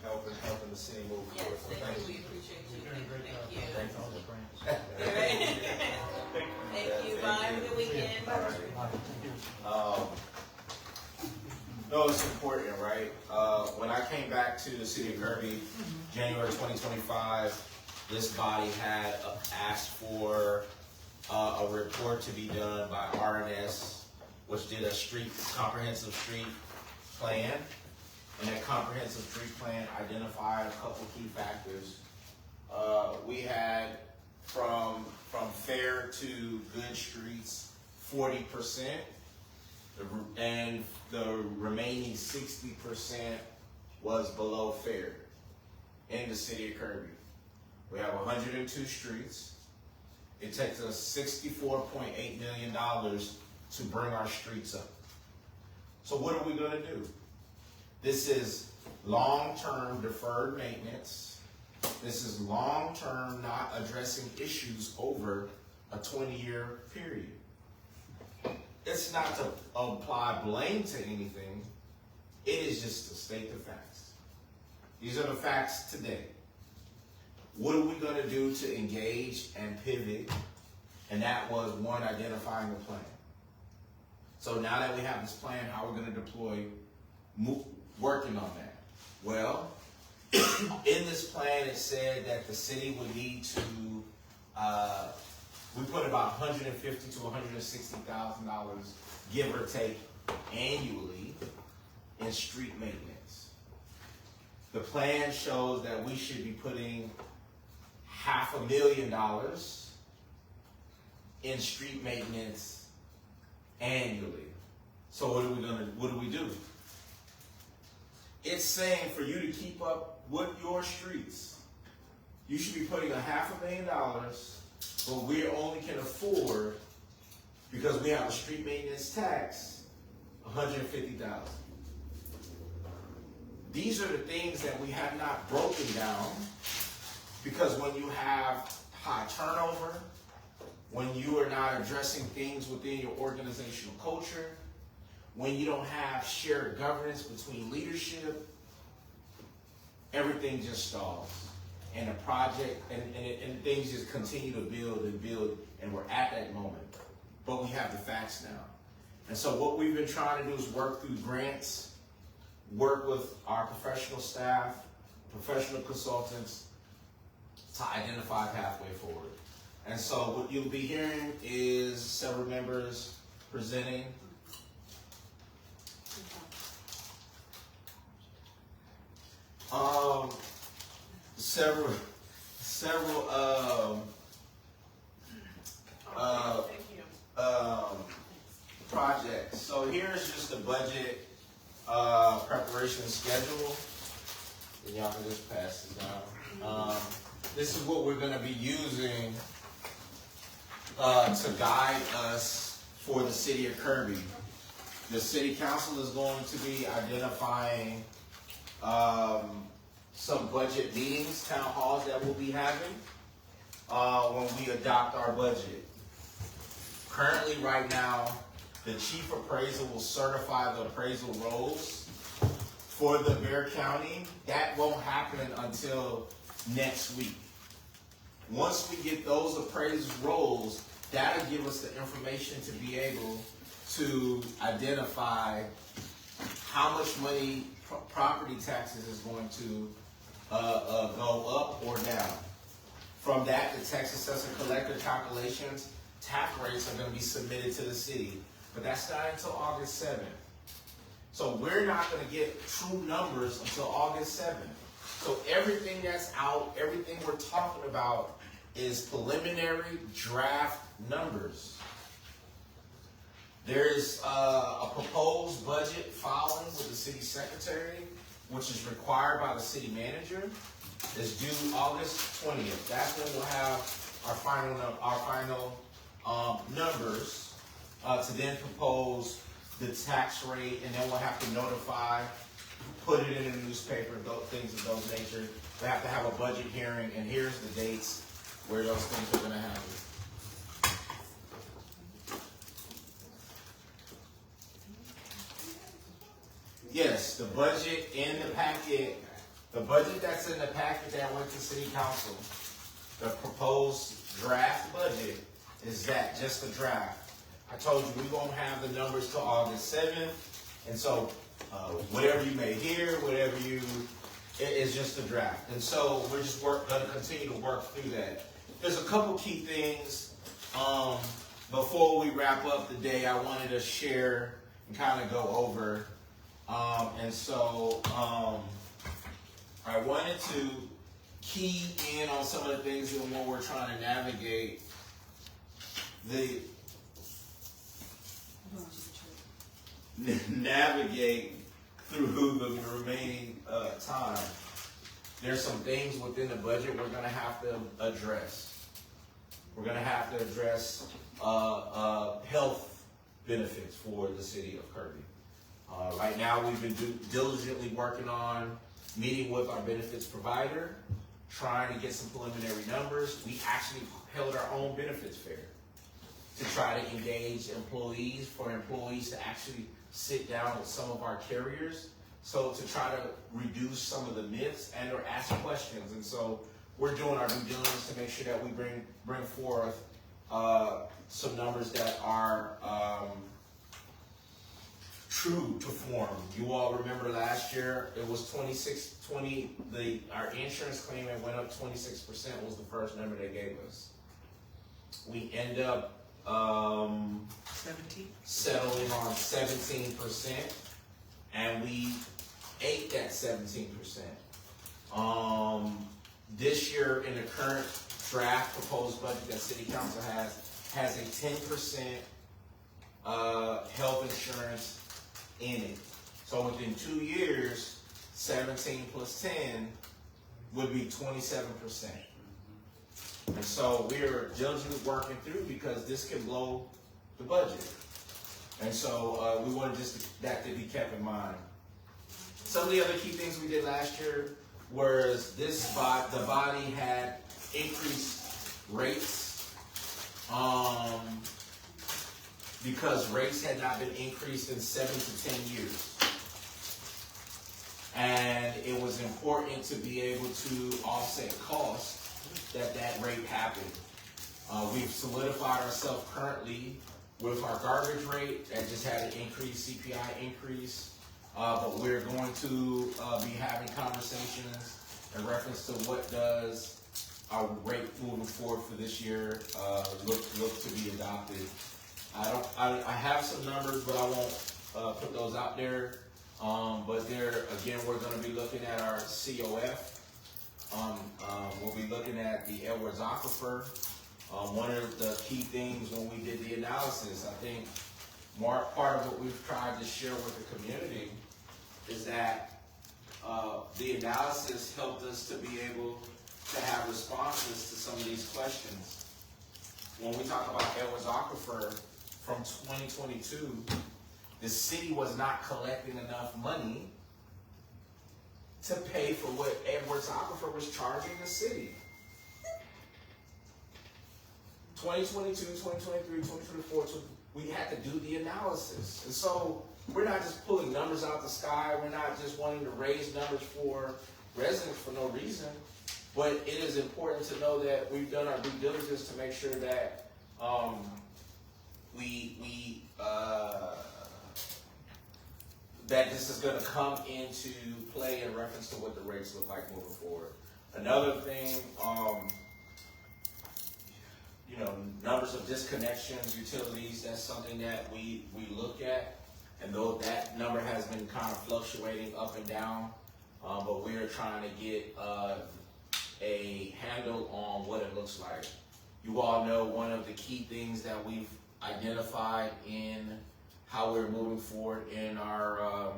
helping the city move forward. So Yes, thank you, we appreciate you. Thank you. Thank Thank you, bye, have a good weekend. No, it's important, right? When I came back to the city of Kirby, January 2025, this body had asked for a report to be done by RNS, which did a comprehensive street plan. And that comprehensive street plan identified a couple key factors. We had from fair to good streets, 40%, and the remaining 60% was below fair in the city of Kirby. We have 102 streets. It takes us $64.8 million to bring our streets up. So what are we going to do? This is long-term deferred maintenance. This is long-term not addressing issues over a 20-year period. It's not to apply blame to anything. It is just to state the facts. These are the facts today. What are we going to do to engage and pivot? And that was one, identifying a plan. So now that we have this plan, how we're going to deploy, working on that. Well, in this plan, it said that the city would need to, we put about $150,000 to $160,000, give or take, annually in street maintenance. The plan shows that we should be putting $500,000 in street maintenance annually. So what do we do? It's saying for you to keep up with your streets, you should be putting $500,000, but we only can afford, because we have a street maintenance tax, $150,000. These are the things that we have not broken down, because when you have high turnover, when you are not addressing things within your organizational culture, when you don't have shared governance between leadership, everything just stalls. And the project, and things just continue to build and build, and we're at that moment. But we have the facts now. And so what we've been trying to do is work through grants, work with our professional staff, professional consultants, to identify a pathway forward. And so what you'll be hearing is several members presenting. Projects. So here's just the budget preparation schedule. And y'all can just pass this down. This is what we're going to be using to guide us for the city of Kirby. The city council is going to be identifying some budget meetings, town halls that we'll be having when we adopt our budget. Currently, right now, the chief appraiser will certify the appraisal rolls for the Bexar County. That won't happen until next week. Once we get those appraisal rolls, that'll give us the information to be able to identify how much money property taxes is going to go up or down. From that, the tax assessor collector calculations, tax rates are going to be submitted to the city. But that's not until August 7th. So we're not going to get true numbers until August 7th. So everything that's out, everything we're talking about is preliminary draft numbers. There's a proposed budget filing with the city secretary which is required by the city manager, is due August 20th. That's when we'll have our final numbers to then propose the tax rate, and then we'll have to notify, put it in the newspaper, things of those nature. We have to have a budget hearing, and here's the dates where those things are going to happen. Yes, the budget in the packet, the budget that's in the packet that went to City Council, the proposed draft budget is that, just a draft. I told you we won't have the numbers till August 7th, and so whatever you may hear, it is just a draft. And so we're just going to continue to work through that. There's a couple key things before we wrap up the day I wanted to share and kind of go over. I wanted to key in on some of the things and when we're trying to navigate through the remaining time. There's some things within the budget we're going to have to address. We're going to have to address health benefits for the city of Kirby. Right now, we've been diligently working on meeting with our benefits provider, trying to get some preliminary numbers. We actually held our own benefits fair to try to engage employees, for employees to actually sit down with some of our carriers, so to try to reduce some of the myths and or ask questions. And so we're doing our due diligence to make sure that we bring forth some numbers that are true to form. You all remember last year it was our insurance claimant went up 26% was the first number they gave us. We end up 17? Settling on 17%, and we ate that 17%. This year, in the current draft proposed budget that City Council has a 10% health insurance in it. So within 2 years, 17 plus 10 would be 27%. And so we're diligently working through, because this can blow the budget. And so we wanted that to be kept in mind. Some of the other key things we did last year was the body had increased rates because rates had not been increased in 7 to 10 years. And it was important to be able to offset costs that rate happened. We've solidified ourselves currently with our garbage rate that just had an increase, CPI increase, but we're going to be having conversations in reference to what does our rate moving forward for this year look to be adopted. I have some numbers, but I won't put those out there. But again, we're going to be looking at our COF. We'll be looking at the Edwards Aquifer. One of the key things when we did the analysis, I think part of what we've tried to share with the community is that the analysis helped us to be able to have responses to some of these questions. When we talk about Edwards Aquifer from 2022, the city was not collecting enough money to pay for what Edwards Aquifer was charging the city. 2022, 2023, 2024, we had to do the analysis. And so we're not just pulling numbers out the sky. We're not just wanting to raise numbers for residents for no reason. But it is important to know that we've done our due diligence to make sure that that this is going to come into play in reference to what the rates look like moving forward. Another thing, numbers of disconnections, utilities, that's something that we look at. And though that number has been kind of fluctuating up and down, but we are trying to get a handle on what it looks like. You all know one of the key things that we've identified in how we're moving forward in our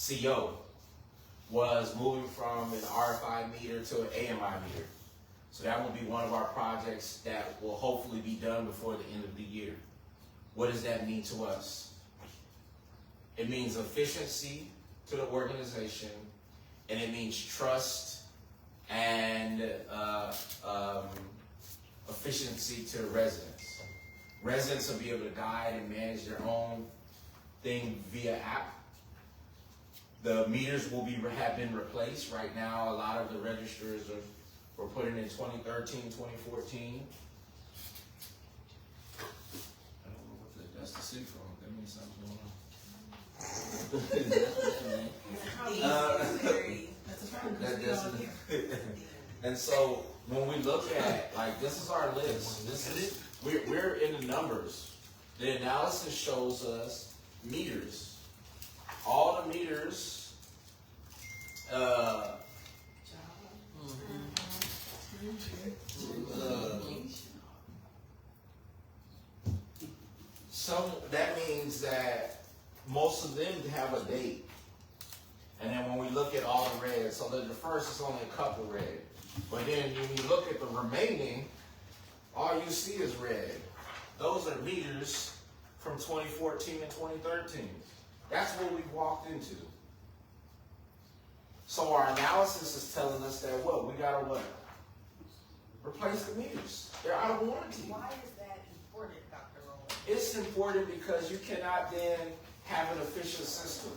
CO was moving from an RFI meter to an AMI meter. So that will be one of our projects that will hopefully be done before the end of the year. What does that mean to us? It means efficiency to the organization, and it means trust and efficiency to the residents. Residents will be able to guide and manage their own thing via app. The meters will have been replaced. Right now, a lot of the registers were put in 2013, 2014. I don't know what that's the city from. That means something's going on. And so when we look at, like, this is our list. We're in the numbers. The analysis shows us meters. All the meters, that means that most of them have a date. And then when we look at all the red, so the first is only a couple red. But then when you look at the remaining, all you see is red. Those are meters from 2014 and 2013. That's what we've walked into. So our analysis is telling us that what? We gotta what? Replace the meters. They're out of warranty. Why is that important, Dr. Rowland? It's important because you cannot then have an efficient system.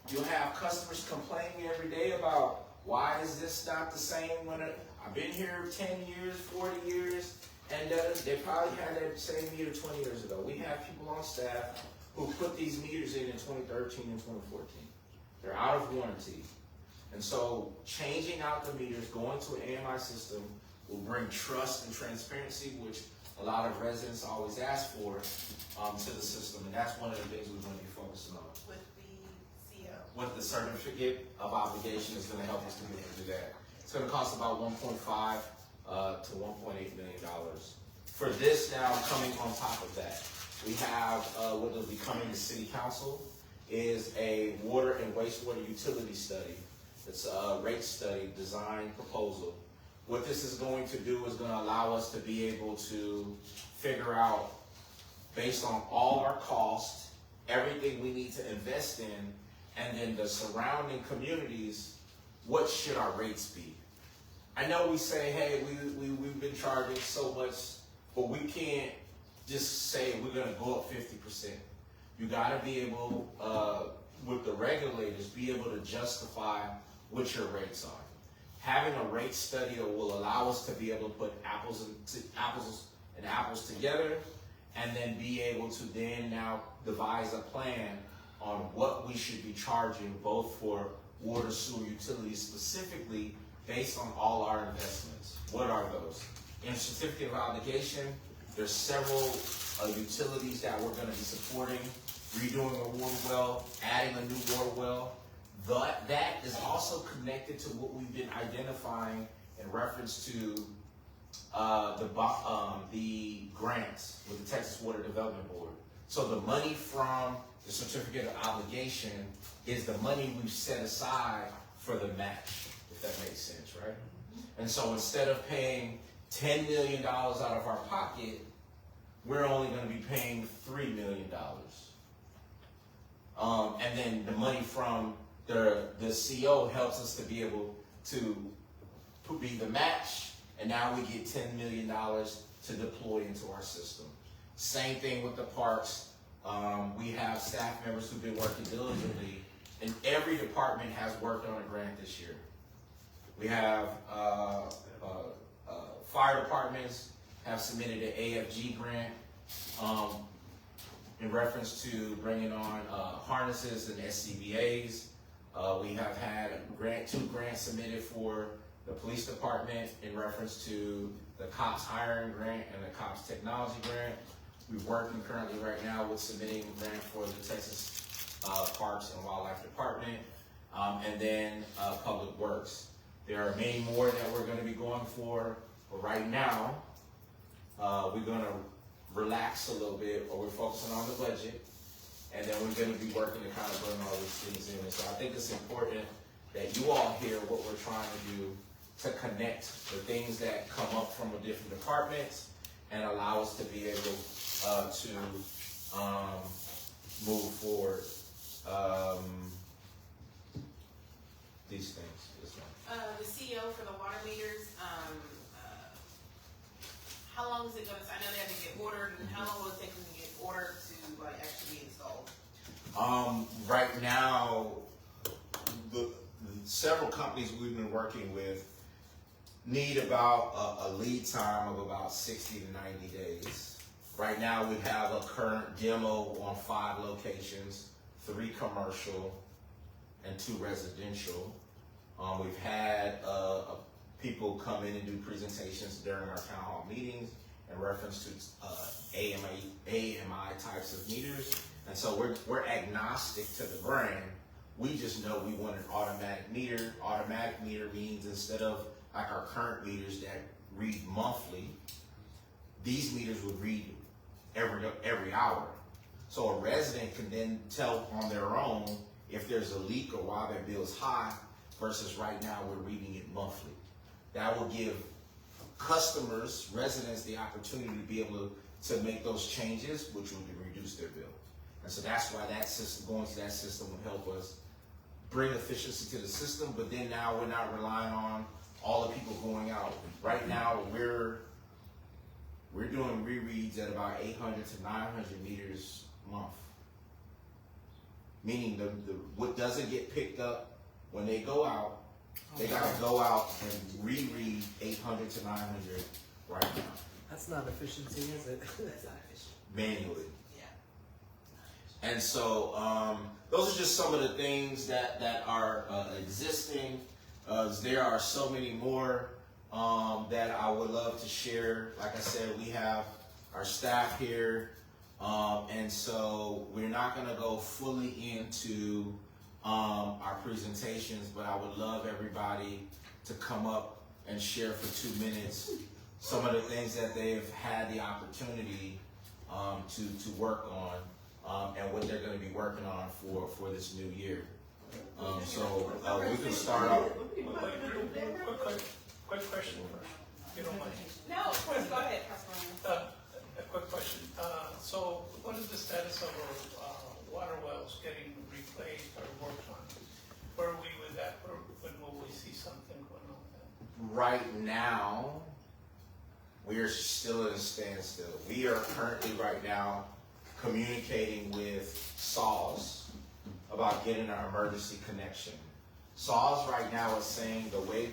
You'll have customers complaining every day about why is this not the same when I've been here 10 years, 40 years, and they probably had that same meter 20 years ago. We have people on staff who put these meters in 2013 and 2014. They're out of warranty. And so changing out the meters, going to an AMI system will bring trust and transparency, which a lot of residents always ask for to the system. And that's one of the things we're going to be focusing on. With the CO. With the certificate of obligation is going to help us to be able to do that. It's going to cost about $1.5 to $1.8 million. For this now, coming on top of that, we have what will be coming to City Council is a water and wastewater utility study. It's a rate study, design, proposal. What this is going to do is going to allow us to be able to figure out, based on all our costs, everything we need to invest in, and then the surrounding communities, what should our rates be? I know we say, hey, we've been charging so much, but we can't just say we're going to go up 50%. You got to be able, with the regulators, be able to justify what your rates are. Having a rate study will allow us to be able to put apples and apples together, and then be able to then now devise a plan on what we should be charging both for water, sewer, utilities, specifically based on all our investments. What are those? In certificate of obligation, there's several utilities that we're going to be supporting, redoing a water well, adding a new water well. That is also connected to what we've been identifying in reference to the grants with the Texas Water Development Board. So the money from the certificate of obligation is the money we've set aside for the match, if that makes sense, right? And so instead of paying $10 million out of our pocket, we're only going to be paying $3 million. And then the money from the CO helps us to be able to be the match, and now we get $10 million to deploy into our system. Same thing with the parks. We have staff members who've been working diligently, and every department has worked on a grant this year. We have fire departments have submitted an AFG grant in reference to bringing on harnesses and SCBAs. We have had two grants submitted for the police department in reference to the cops hiring grant and the cops technology grant. We're working currently right now with submitting a grant for the Texas Parks and Wildlife Department, and then Public Works. There are many more that we're going to be going for, but right now, we're going to relax a little bit, or we're focusing on the budget, and then we're gonna be working to kind of bring all these things in. And so I think it's important that you all hear what we're trying to do to connect the things that come up from the different departments and allow us to be able to move forward these things. The CEO for the water meters, how long is it gonna, I know they have to get ordered, and how long will it take them to get ordered to like actually be installed? Right now, the several companies we've been working with need about a lead time of about 60 to 90 days. Right now, we have a current demo on 5 locations, 3 commercial and 2 residential. We've had people come in and do presentations during our town hall meetings in reference to AMI types of meters. And so we're agnostic to the brand. We just know we want an automatic meter. Automatic meter means instead of like our current meters that read monthly, these meters would read every hour. So a resident can then tell on their own if there's a leak or why their bill is high, versus right now we're reading it monthly. That will give customers, residents, the opportunity to be able to make those changes, which will reduce their bill. And so that's why that system, going to that system will help us bring efficiency to the system, but then now we're not relying on all the people going out. Right now we're doing rereads at about 800 to 900 meters a month. Meaning what doesn't get picked up when they go out, they gotta go out and reread 800 to 900 right now. That's not efficiency, is it? That's not efficient. Manually. Yeah. And so those are just some of the things that are existing. There are so many more that I would love to share. Like I said, we have our staff here, and so we're not going to go fully into our presentations, but I would love everybody to come up and share for 2 minutes some of the things that they've had the opportunity to work on and what they're going to be working on for this new year. So we can start off. Quick question first, if you don't mind. No, of course, go ahead, Councilman. A quick question. So what is the status of our water wells getting replaced or worked on? Where are we with that? When will we see something going on with that? Right now, we are still in a standstill. We are currently right now communicating with SAWS about getting our emergency connection. SAWS right now is saying the way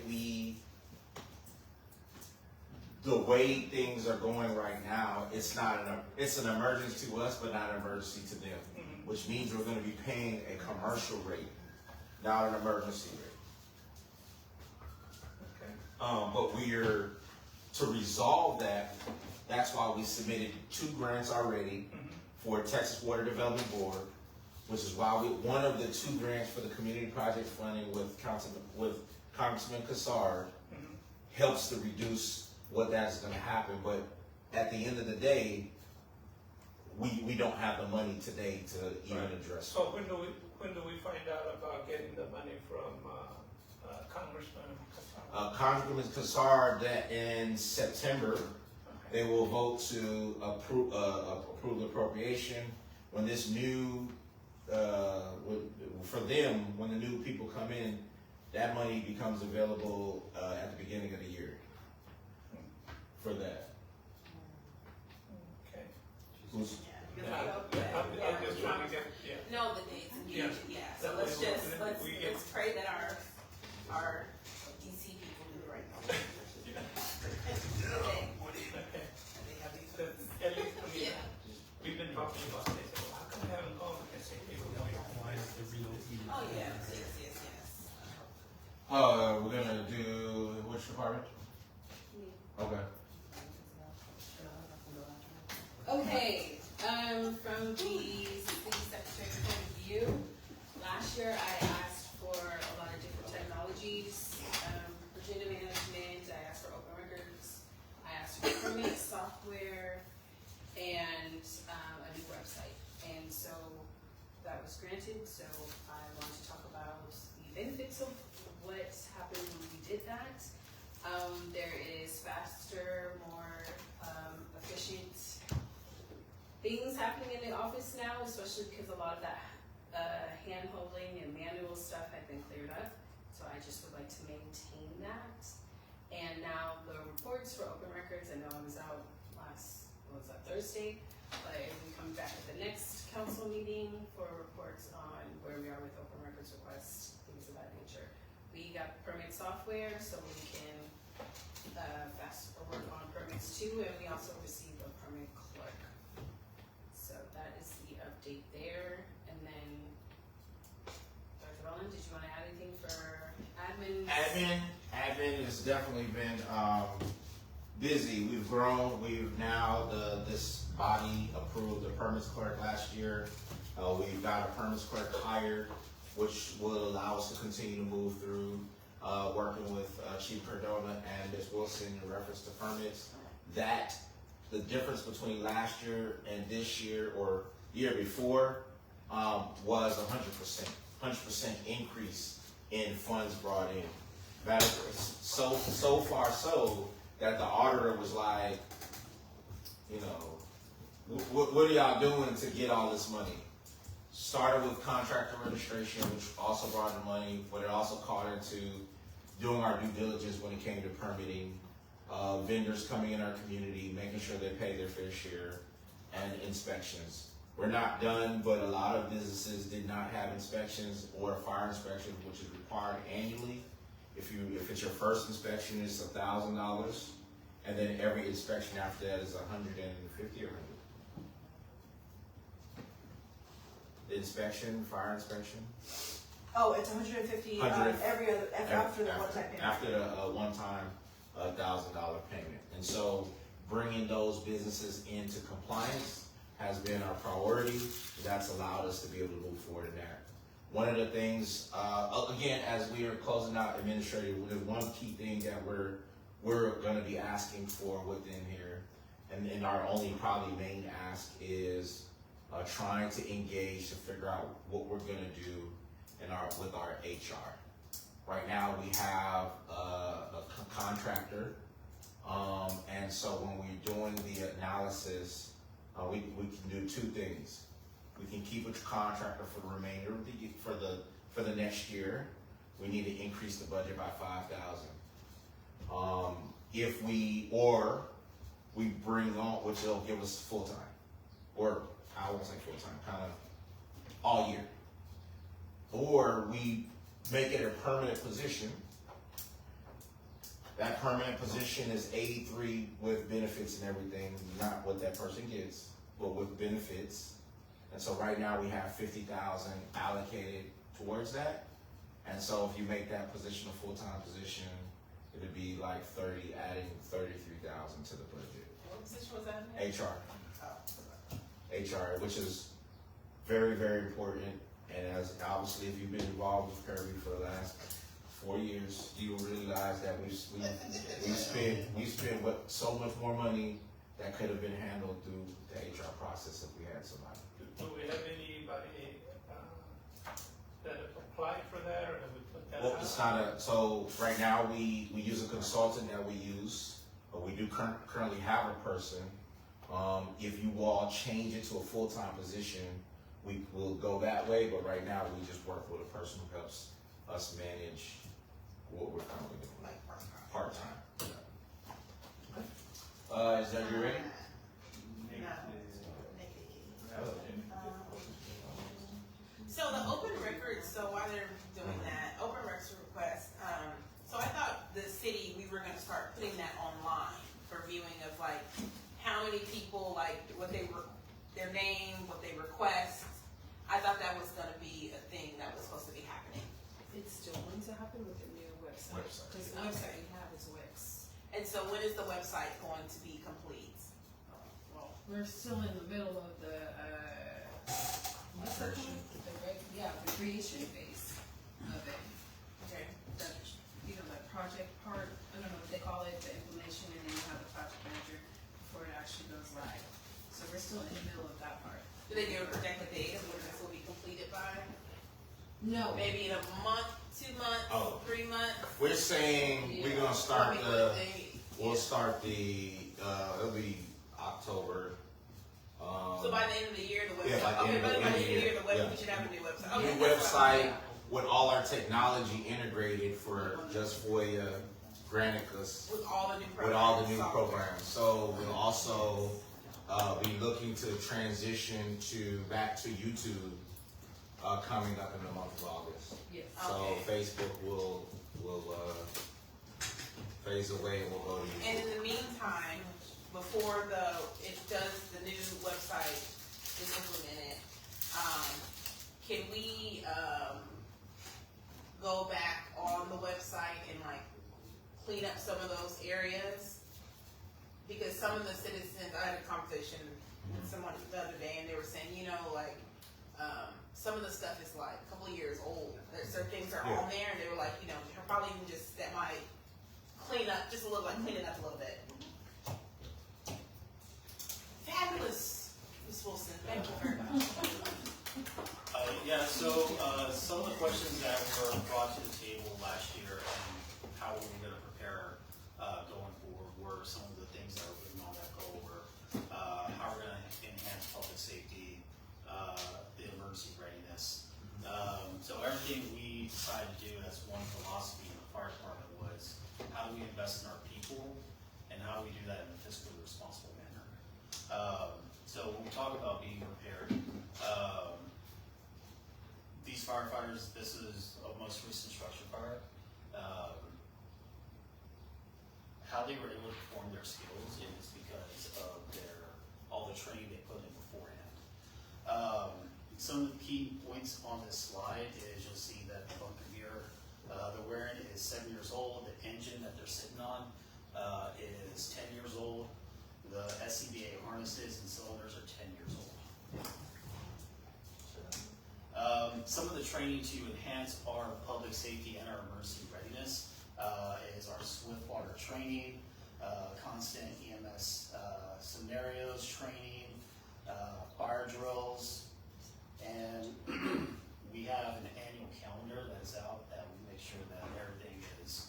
things are going right now, it's an emergency to us, but not an emergency to them, which means we're going to be paying a commercial rate, not an emergency rate. Okay. But to resolve that, that's why we submitted 2 grants already for Texas Water Development Board, which is why one of the 2 grants for the community project funding with Congressman Cassard helps to reduce what that's going to happen. But at the end of the day, we don't have the money today to even address it. So when do we find out about getting the money from Congressman Cassard? Congressman Cassard, that in September, they will vote to approve the appropriation. When this new, for them, when the new people come in, that money becomes available at the beginning of the year for that. Okay. Who's, I'm just trying to get, Know the dates and Yeah. So That let's way just, we get- let's pray that our DC people do the right thing. Okay. Okay. They have these. At least, I mean, Yeah. we've been talking about this, well, how come I haven't gone? I say, people don't know. Oh, yes. we're gonna do, which department? Okay. Okay, from the city secretary's point of view, last year I asked for a lot of different technologies, agenda management, I asked for open records, I asked for permit software, and a new website. And so that was granted, so I want to talk about the benefits of what happened when we did that. There is faster, more efficient things happening in the office now, especially because a lot of that hand-holding and manual stuff had been cleared up. So I just would like to maintain that. And now the reports for open records, I know I was out Thursday, but we come back at the next council meeting for reports on where we are with open records requests, things of that nature. We got permit software, so we can work on permits too, and we also received a permit clerk. So that is the update there. And then, Dr. Rowland, did you want to add anything for admin? Admin has definitely been busy. We've grown. We've now this body approved a permits clerk last year. We've got a permits clerk hired, which will allow us to continue to move through working with Chief Cardona and Ms. Wilson in reference to permits. That the difference between last year and this year or year before was 100% increase in funds brought in. That is so far so that the auditor was like, you know, what are y'all doing to get all this money? Started with contractor registration, which also brought in money, but it also caught into doing our due diligence when it came to permitting, vendors coming in our community, making sure they pay their fair share, and inspections. We're not done, but a lot of businesses did not have inspections or fire inspections, which is required annually. If it's your first inspection, it's $1,000, and then every inspection after that is $150 or $100. The inspection, fire inspection. Oh, it's 150 every other after the one-time payment. After the one-time $1,000 payment, and so bringing those businesses into compliance has been our priority. That's allowed us to be able to move forward in that. One of the things, again, as we are closing out administrative, there's one key thing that we're going to be asking for within here, and our only probably main ask is trying to engage to figure out what we're going to do with our HR. Right now we have a contractor, and so when we're doing the analysis, we can do two things. We can keep a contractor for the remainder of the for the next year. We need to increase the budget by $5,000. If we bring on, which they'll give us full time, or I won't say full time, kind of all year, or we make it a permanent position. That permanent position is 83 with benefits and everything, not what that person gets, but with benefits. And so right now we have 50,000 allocated towards that. And so if you make that position a full-time position, it'd be like adding 33,000 to the budget. What position was that? HR. HR, which is very, very important. And as obviously, if you've been involved with Kirby for the last 4 years, you will realize that we spent so much more money that could have been handled through the HR process if we had somebody. Do we have anybody that applied for that, or have we put that Well, out? it's not so right now we use a consultant that we use, but we do currently have a person. If you all change it to a full-time position, we will go that way, but right now we just work with a person who helps us manage what we're currently doing. Like Part-time. Is that you ready? So the open records, so while they're doing that, open records request, so I thought the city, we were gonna start putting that online for viewing of like, how many people, like, what they were, their name, what they request. I thought that was gonna be a thing that was supposed to be happening. It's still going to happen with the new website. Because the website we have is Wix. And so when is the website going to be complete? We're still in the middle of the creation phase of it. Okay. The project part, I don't know what they call it, the implementation, and then you have the project manager before it actually goes live. So we're still in the middle of that part. Do they give a projected date of when this will be completed No. Maybe in a month, 2 months, Oh. 3 months? We're saying we're gonna start What the, do you think? we'll start the, it'll be October. So by the end of the year, the website. Yeah, by the Okay, end by of the the end of the year, year, the web, yeah. we should have a new website. Okay, New that's what I'm website saying. with all our technology integrated for just FOIA, Granicus, With all the new programs. with all the new software. programs. So we'll also, be looking to transition back to YouTube, coming up in the month of August. Yes. So Okay. Facebook will phase away and we'll go to YouTube. And in the meantime, before it does the new website is implemented, can we, go back on the website and like clean up some of those areas? Because some of the citizens, I had a conversation with someone the other day and they were saying, like, some of the stuff is like a couple of years old. There's certain things are on there and they were like, probably even just, that might clean up, just a little, like clean it up a little bit. Fabulous, Ms. Wilson, thank you very much. Some of the questions that were brought to the table last year and how we were gonna prepare, going forward were some of the things that were written on that goal were, how we're gonna enhance public safety, the emergency readiness. So everything we decided to do as one philosophy in the fire department was, how do we invest in our people and how do we do that in a fiscally responsible manner? So when we talk about being prepared, these firefighters, this is a most recent structure fire. How they were able to perform their skills is because of all the training they put in beforehand. Some of the key points on this slide is you'll see that the bunker gear they're wearing is 7 years old. The engine that they're sitting on is 10 years old. The SCBA harnesses and cylinders are 10 years old. Some of the training to enhance our public safety and our emergency readiness is our swift water training, constant EMS scenarios training, fire drills, and we have an annual calendar that is out that we make sure that everything is,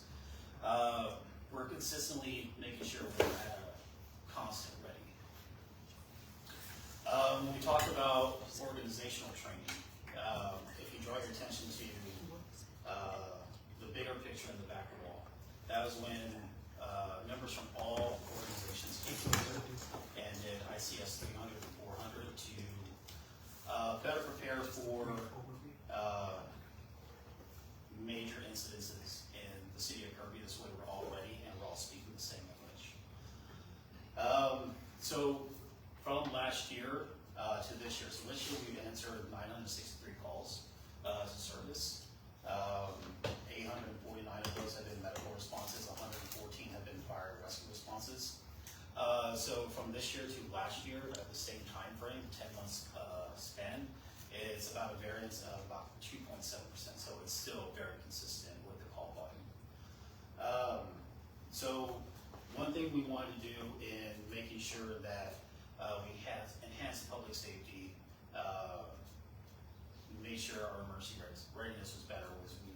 we're consistently making sure we're at a constant ready. When we talk about organizational training, if you draw your attention to the bigger picture in the back wall, that was when members from all organizations came together and did ICS 300 and 400 to better prepare for major incidences in the city of Kirby. This way we're all ready and we're all speaking the same language. So from last year to this year, so this year we've answered 963 calls to service. 849 of those have been medical responses, 114 have been fire and rescue responses. So from this year to last year, at the same time frame, 10 months span, it's about a variance of about 2.7%. So it's still very consistent with the call volume. So one thing we wanted to do in making sure that we have enhanced public safety, made sure our emergency readiness was better, was we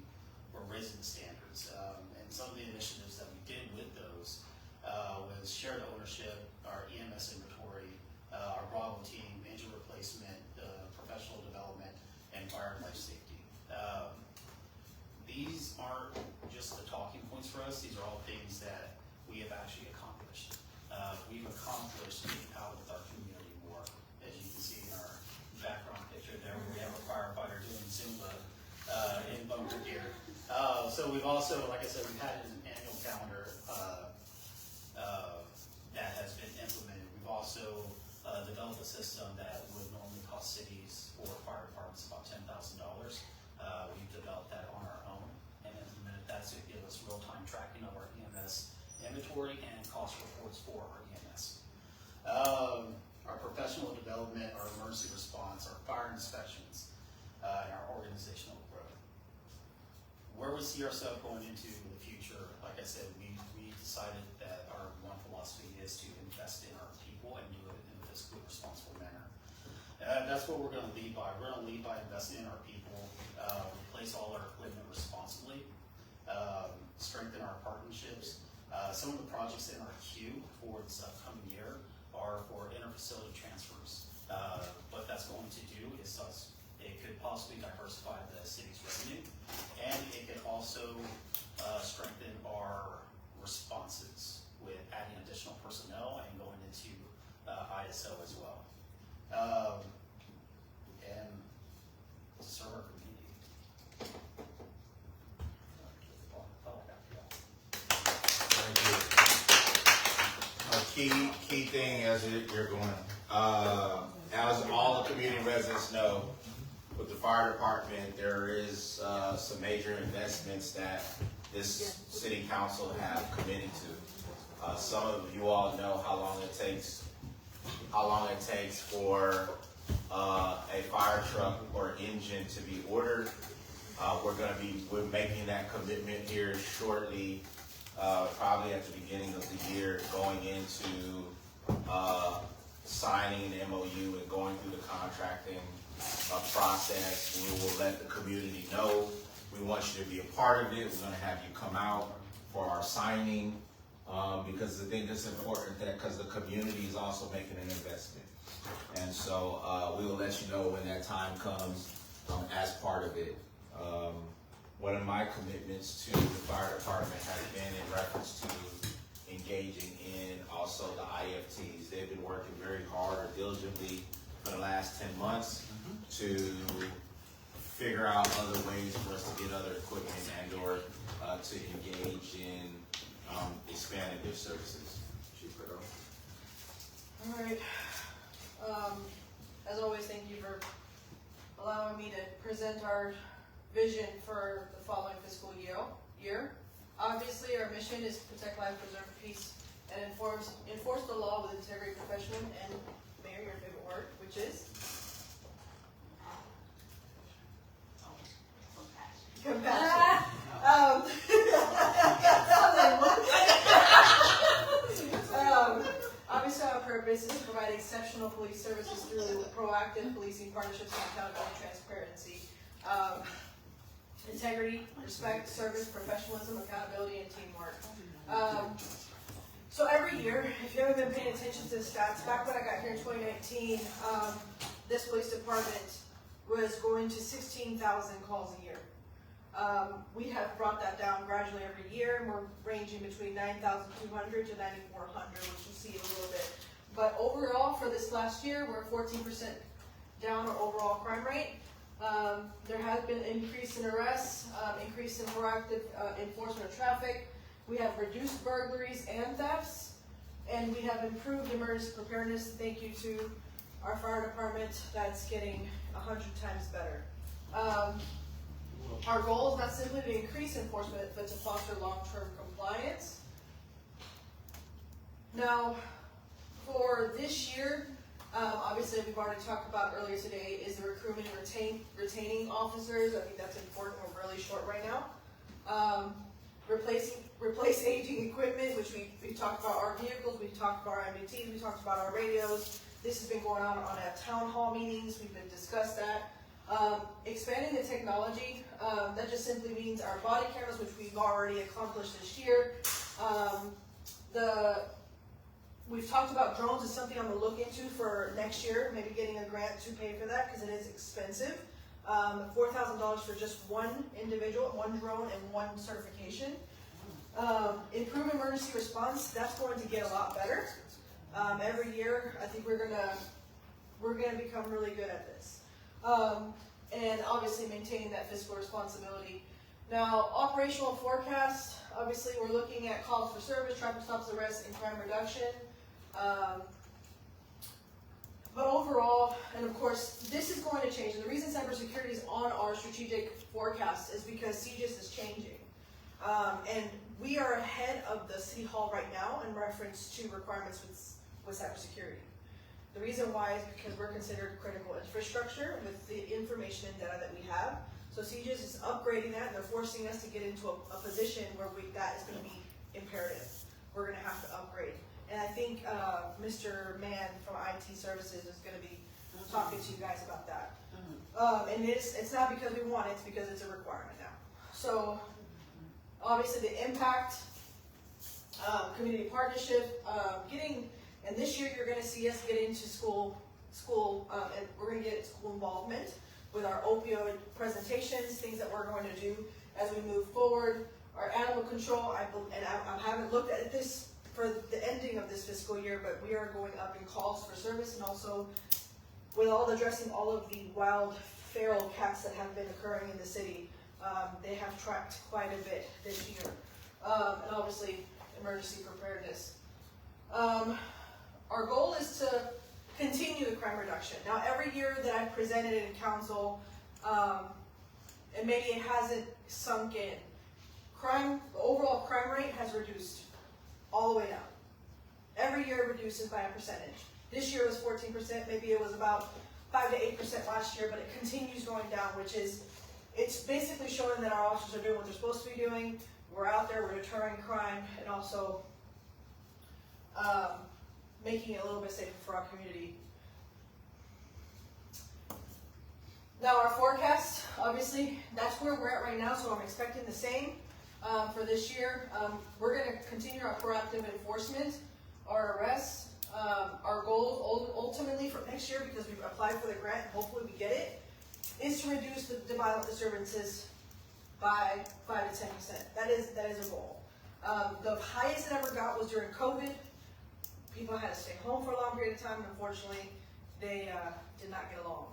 were raising the standards. And some of the initiatives that we did with those was shared ownership, our EMS inventory, our Bravo team, engine replacement, professional development, and fire and life safety. These aren't just the talking points for us, these are all things that we have actually accomplished. We've accomplished getting out with our community more. As you can see in our background picture there, where we have a firefighter doing Zumba in bunker gear. So we've also, like I said, we've had an annual calendar that has been implemented. We've also developed a system that would normally cost cities or fire departments about $10,000. We've developed that on our own and implemented that to give us real-time tracking of our EMS inventory and cost reports for our EMS. Our professional development, our emergency response, our fire inspections, and our organizational growth. Where we see ourselves going into the future, like I said, we decided that our one philosophy is to invest in our people and do it in a fiscally responsible manner. That's what we're going to lead by. We're going to lead by investing in our people, some of the projects in our queue for this upcoming year are for interfacility transfers. What that's going to do is it could possibly diversify the city's revenue, and it could also strengthen our responses with adding additional personnel and going into ISO as well. And to serve our community. Key thing as you're going, as all the community residents know, with the fire department, there is some major investments that this city council have committed to. Some of you all know how long it takes for a fire truck or engine to be ordered. We're making that commitment here shortly. Probably at the beginning of the year, going into signing an MOU and going through the contracting process. We will let the community know. We want you to be a part of it. We're going to have you come out for our signing because I think it's important that because the community is also making an investment. And so we will let you know when that time comes as part of it. One of my commitments to the fire department has been in reference to engaging in also the IFTs. They've been working very hard or diligently for the last 10 months to figure out other ways for us to get other equipment and or to engage in expanding their services. All right. As always, thank you for allowing me to present our vision for the following fiscal year. Obviously, our mission is to protect life, preserve peace, and enforce the law with integrity, professionalism, and Mayor, your favorite word, which is compassion. Obviously, our purpose is to provide exceptional police services through proactive policing partnerships and accountability, transparency. Integrity, respect, service, professionalism, accountability, and teamwork. So every year, if you haven't been paying attention to the stats, back when I got here in 2019, this police department was going to 16,000 calls a year. We have brought that down gradually every year. We're ranging between 9,200 to 9,400, which you see a little bit. But overall, for this last year, we're 14% down our overall crime rate. There has been an increase in arrests, increase in proactive enforcement of traffic. We have reduced burglaries and thefts, and we have improved emergency preparedness. Thank you to our fire department. That's getting 100 times better. Our goal is not simply to increase enforcement, but to foster long-term compliance. Now, for this year, obviously, we've already talked about earlier today, is the recruitment and retaining officers. I think that's important. We're really short right now. Replace aging equipment, which we talked about our vehicles, we talked about our MBTs, we talked about our radios. This has been going on at town hall meetings. We've been discussed that. Expanding the technology, that just simply means our body cameras, which we've already accomplished this year. We've talked about drones as something I'm going to look into for next year, maybe getting a grant to pay for that because it is expensive. $4,000 for just one individual, one drone, and one certification. Improve emergency response, that's going to get a lot better. Every year, I think we're gonna become really good at this. And obviously maintaining that fiscal responsibility. Now, operational forecast, obviously we're looking at calls for service, traffic stops, arrests, and crime reduction. But overall, and of course, this is going to change. And the reason cybersecurity is on our strategic forecast is because CGIS is changing. And we are ahead of the City Hall right now in reference to requirements with cybersecurity. The reason why is because we're considered critical infrastructure with the information and data that we have. So CGIS is upgrading that, and they're forcing us to get into a position where that is going to be imperative. We're going to have to upgrade. And I think Mr. Mann from IT Services is going to be talking to you guys about that. And it's not because we want it, it's because it's a requirement now. So obviously the impact community partnership, and this year you're gonna see us get into school, and we're gonna get school involvement with our opioid presentations, things that we're going to do as we move forward. Our animal control, I haven't looked at this for the ending of this fiscal year, but we are going up in calls for service, and also with addressing all of the wild feral cats that have been occurring in the city. They have tracked quite a bit this year. And obviously, emergency preparedness. Our goal is to continue the crime reduction. Now, every year that I've presented in council, and maybe it hasn't sunk in, the overall crime rate has reduced all the way down. Every year it reduces by a percentage. This year was 14%, maybe it was about 5 to 8% last year, but it continues going down, it's basically showing that our officers are doing what they're supposed to be doing. We're out there, we're deterring crime, and also making it a little bit safer for our community. Now our forecast, obviously, that's where we're at right now, so I'm expecting the same for this year. We're going to continue our proactive enforcement, our arrests. Our goal ultimately for next year, because we've applied for the grant and hopefully we get it, is to reduce the violent disturbances by 5 to 10%. That is a goal. The highest it ever got was during COVID. People had to stay home for a long period of time, and unfortunately, they did not get along.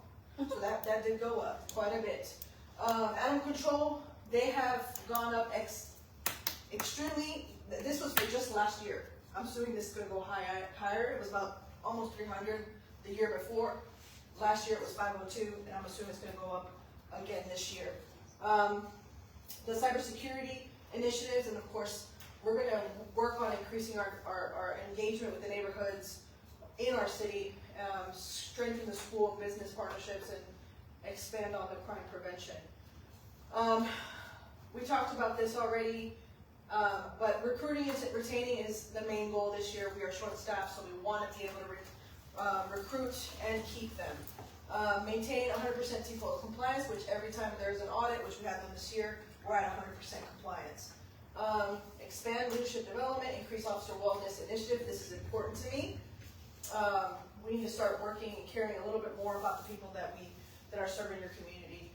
So that did go up quite a bit. Animal control, they have gone up extremely. This was for just last year. I'm assuming this is going to go higher. It was about almost 300 the year before. Last year it was 502, and I'm assuming it's going to go up again this year. The cybersecurity initiatives, and of course, we're going to work on increasing our engagement with the neighborhoods in our city, strengthen the school and business partnerships, and expand on the crime prevention. We talked about this already, but recruiting and retaining is the main goal this year. We are short-staffed, so we want to be able to recruit and keep them. Maintain 100% default compliance, which every time there's an audit, which we had done this year, we're at 100% compliance. Expand leadership development, increase officer wellness initiative. This is important to me. We need to start working and caring a little bit more about the people that are serving your community.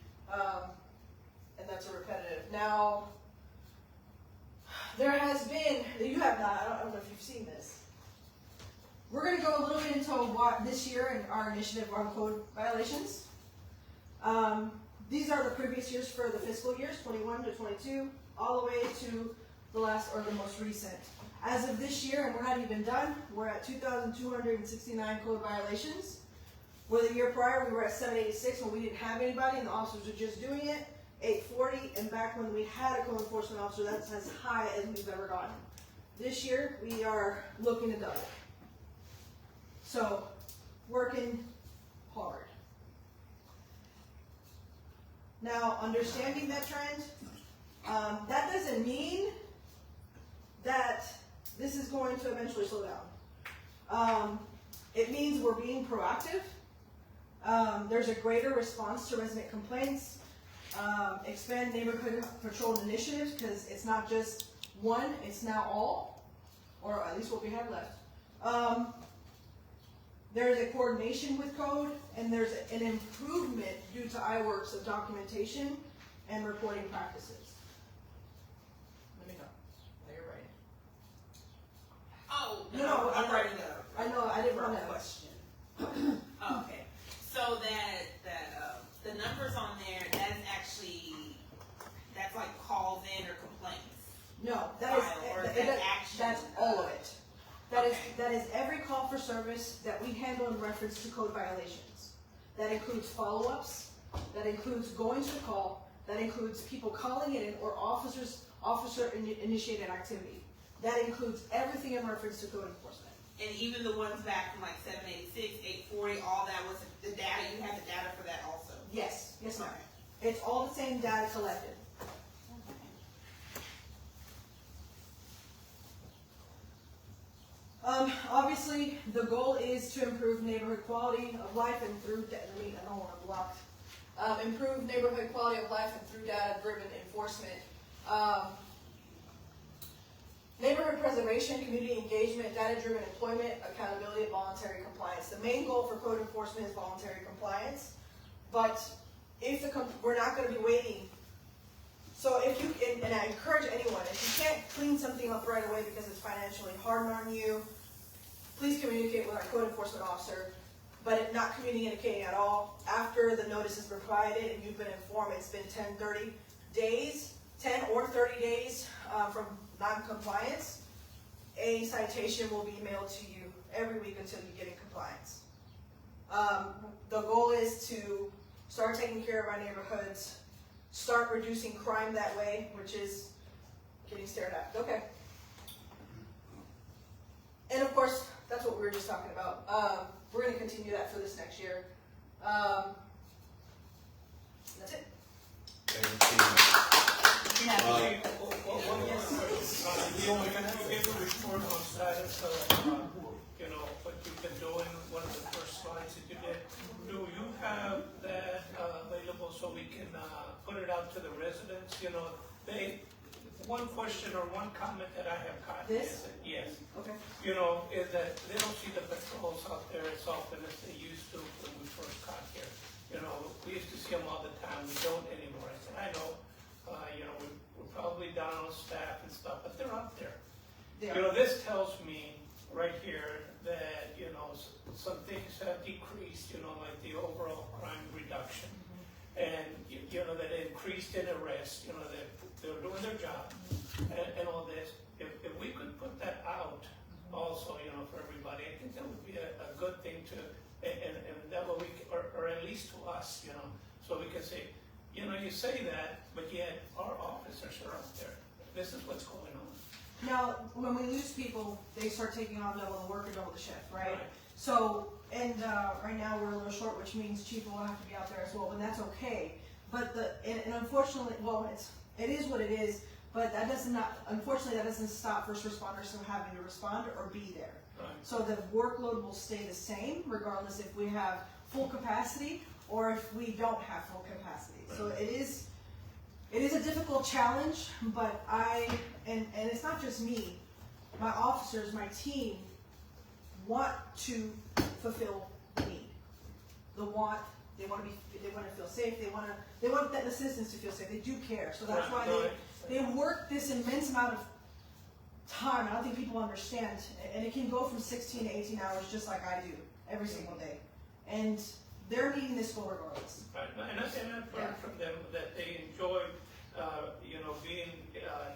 And that's a repetitive. Now, there has been, you have not, I don't know if you've seen this. We're going to go a little bit into what this year and our initiative on code violations. These are the previous years for the fiscal years, 21 to 22, all the way to the most recent. As of this year, and we're not even done, we're at 2,269 code violations. Where the year prior, we were at 786 when we didn't have anybody and the officers were just doing it. 840, and back when we had a code enforcement officer, that's as high as we've ever gotten. This year, we are looking to double. So, working hard. Now, understanding that trend, that doesn't mean that this is going to eventually slow down. It means we're being proactive. There's a greater response to resident complaints. Expand neighborhood patrol initiatives, because it's not just one, it's now all, or at least what we have left. There's a coordination with code, and there's an improvement due to iWorks of documentation and reporting practices. Let me know. Now you're writing. Oh, No, I'm writing up. I know, I didn't want to. Question. Okay, so that the numbers on there, that's like calls in or complaints. No, that's all of it. That is every call for service that we handle in reference to code violations. That includes follow-ups, that includes going to the call, that includes people calling it in, or officer-initiated activity. That includes everything in reference to code enforcement. And even the ones back from like 786, 840, all that was the data, you had the data for that also? Yes, ma'am. It's all the same data collected. Obviously, the goal is to improve neighborhood quality of life and through I don't want to block. Improve neighborhood quality of life and through data-driven enforcement. neighborhood preservation, community engagement, data-driven employment, accountability, voluntary compliance. The main goal for code enforcement is voluntary compliance, but if we're not going to be waiting. So if you, and I encourage anyone, if you can't clean something up right away because it's financially hard on you, please communicate with our code enforcement officer. But if not communicating at all, after the notice is provided and you've been informed, it's been 10 or 30 days from non-compliance, a citation will be mailed to you every week until you get in compliance. The goal is to start taking care of our neighborhoods, start reducing crime that way, which is getting stared at. Okay. And of course, that's what we were just talking about. We're going to continue that for this next year. That's it. You gave a report on status of, what you've been doing, one of the first slides that you did. Do you have that available so we can put it out to the residents? One question or one comment that I have gotten is that, yes. Okay. Is that they don't see the patrols out there as often as they used to when we first got here. We used to see them all the time. We don't anymore. I said, I know, we're probably down on staff and stuff, but they're out there. This tells me right here that, some things have decreased, like the overall crime reduction. And, that increased in arrest, that they're doing their job and all this. If we could put that out also, for everybody, I think that would be a good thing to, and that way or at least to us, so we can say, you say that, but yet our officers are out there. This is what's going on. Now, when we lose people, they start taking on double the work or double the shift, right? So, and right now we're a little short, which means chief will have to be out there as well, and that's okay. But and unfortunately, well, it is what it is, but unfortunately that doesn't stop first responders from having to respond or be there. Right. So the workload will stay the same regardless if we have full capacity or if we don't have full capacity. Right. So it is a difficult challenge, but and it's not just me, my officers, my team want to fulfill the need. They want to feel safe. They want the citizens to feel safe. They do care. So that's why they work this immense amount of time. I don't think people understand. And it can go from 16 to 18 hours just like I do every single day. And they're meeting this goal regardless. Right. And I've heard from them that they enjoy, being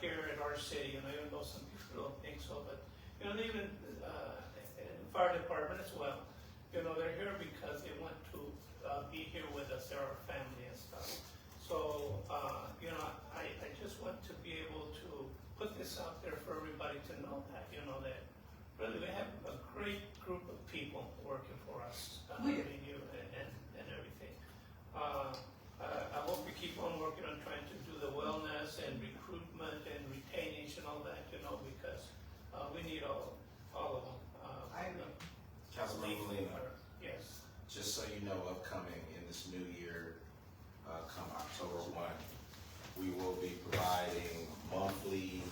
here in our city. Even though some people don't think so, but they even in the fire department as well. They're here because they want to be here with us. They're our family and stuff. So, I just want to be able to put this out there for everybody to know that, that really we have a great group of people working for us. You and everything. I hope we keep on working on trying to do the wellness and recruitment and retainage and all that, because we need all of them. I agree. Councilman Molina. Yes. Just so you know, upcoming in this new year, come October 1, we will be providing monthly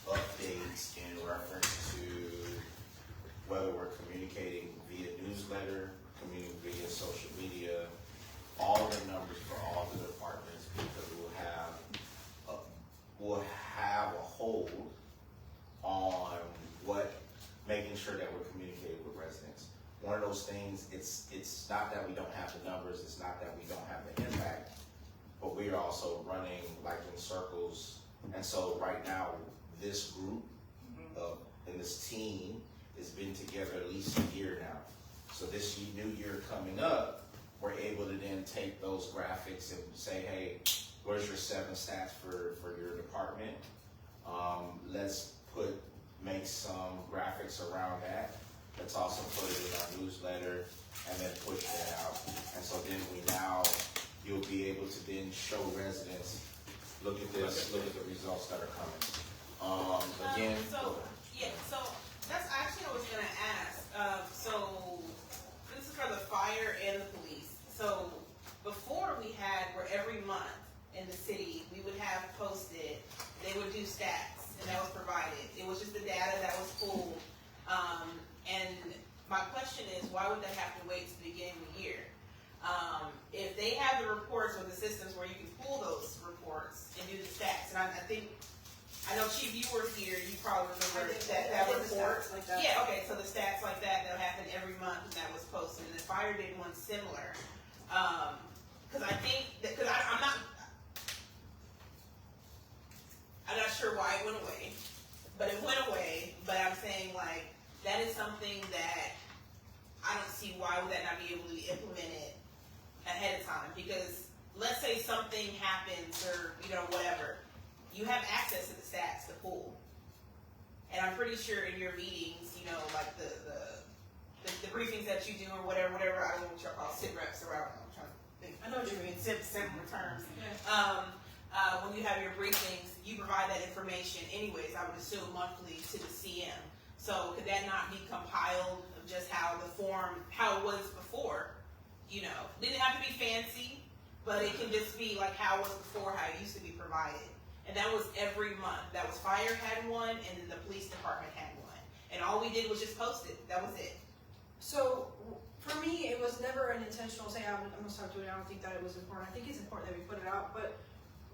updates in reference to whether we're communicating via newsletter, communicating via social media, all the numbers for all the departments, because we'll have a hold on making sure that we're communicating with residents. One of those things, it's not that we don't have the numbers, it's not that we don't have the impact, but we are also running like in circles. And so right now, this group and this team has been together at least a year now. So this new year coming up, we're able to then take those graphics and say, hey, where's your 7 stats for your department? Let's make some graphics around that. Let's also put it in our newsletter and then push that out. And so then you'll be able to then show residents, look at this, look at the results that are coming. So that's actually what I was gonna ask. So this is for the fire and the police. So before we had where every month in the city we would have posted, they would do stats and that was provided. It was just why would they have to wait to the beginning of the year? If they have the reports or the systems where you can pull those reports and do the stats, and I know Chief, you were here, you probably remember that report. Like that. Yeah, okay, so the stats like that, that'll happen every month, and that was posted, and the fire did one similar. Cause I think, cause I'm not sure why it went away, but it went away, but I'm saying like, that is something that I don't see why would that not be able to be implemented ahead of time, because let's say something happens or, whatever, you have access to the stats to pull. And I'm pretty sure in your meetings, like the briefings that you do or whatever, I don't know what y'all call sit reps around, I'm trying to think. I know what you mean, similar terms. When you have your briefings, you provide that information anyways, I would assume monthly to the CM. So could that not be compiled of just how it was before? Didn't have to be fancy, but it can just be like how it was before, how it used to be provided. And that was every month. That was fire had one, and then the police department had one. And all we did was just post it. That was it. So for me, it was never an intentional saying I'm gonna start doing it. I don't think that it was important. I think it's important that we put it out, but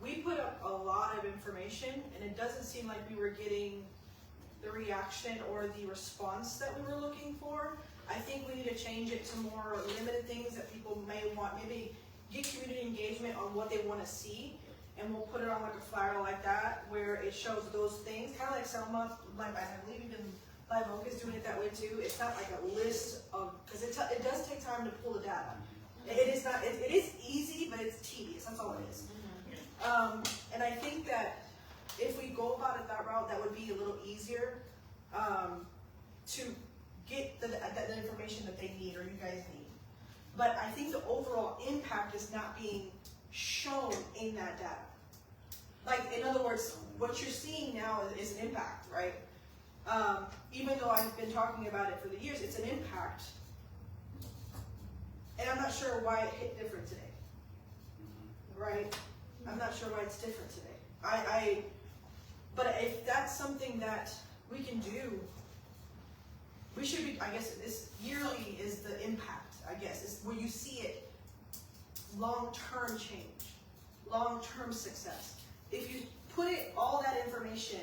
we put up a lot of information, and it doesn't seem like we were getting the reaction or the response that we were looking for. I think we need to change it to more limited things that people may want. Maybe get community engagement on what they want to see, and we'll put it on like a flyer like that where it shows those things, kind of like Selma. Like I believe even Live Oak is doing it that way too. It's not like a list of, because it does take time to pull the data. It is not. It is easy, but it's tedious. That's all it is. And I think that if we go about it that route, that would be a little easier to get the information that they need or you guys need. But I think the overall impact is not being shown in that data. Like, in other words, what you're seeing now is an impact, right? Even though I've been talking about it for the years, it's an impact. And I'm not sure why it hit different today. Right? I'm not sure why it's different today. But if that's something that we can do, we should be, I guess this yearly is the impact, I guess, is where you see it, long-term change, long-term success. If you put all that information,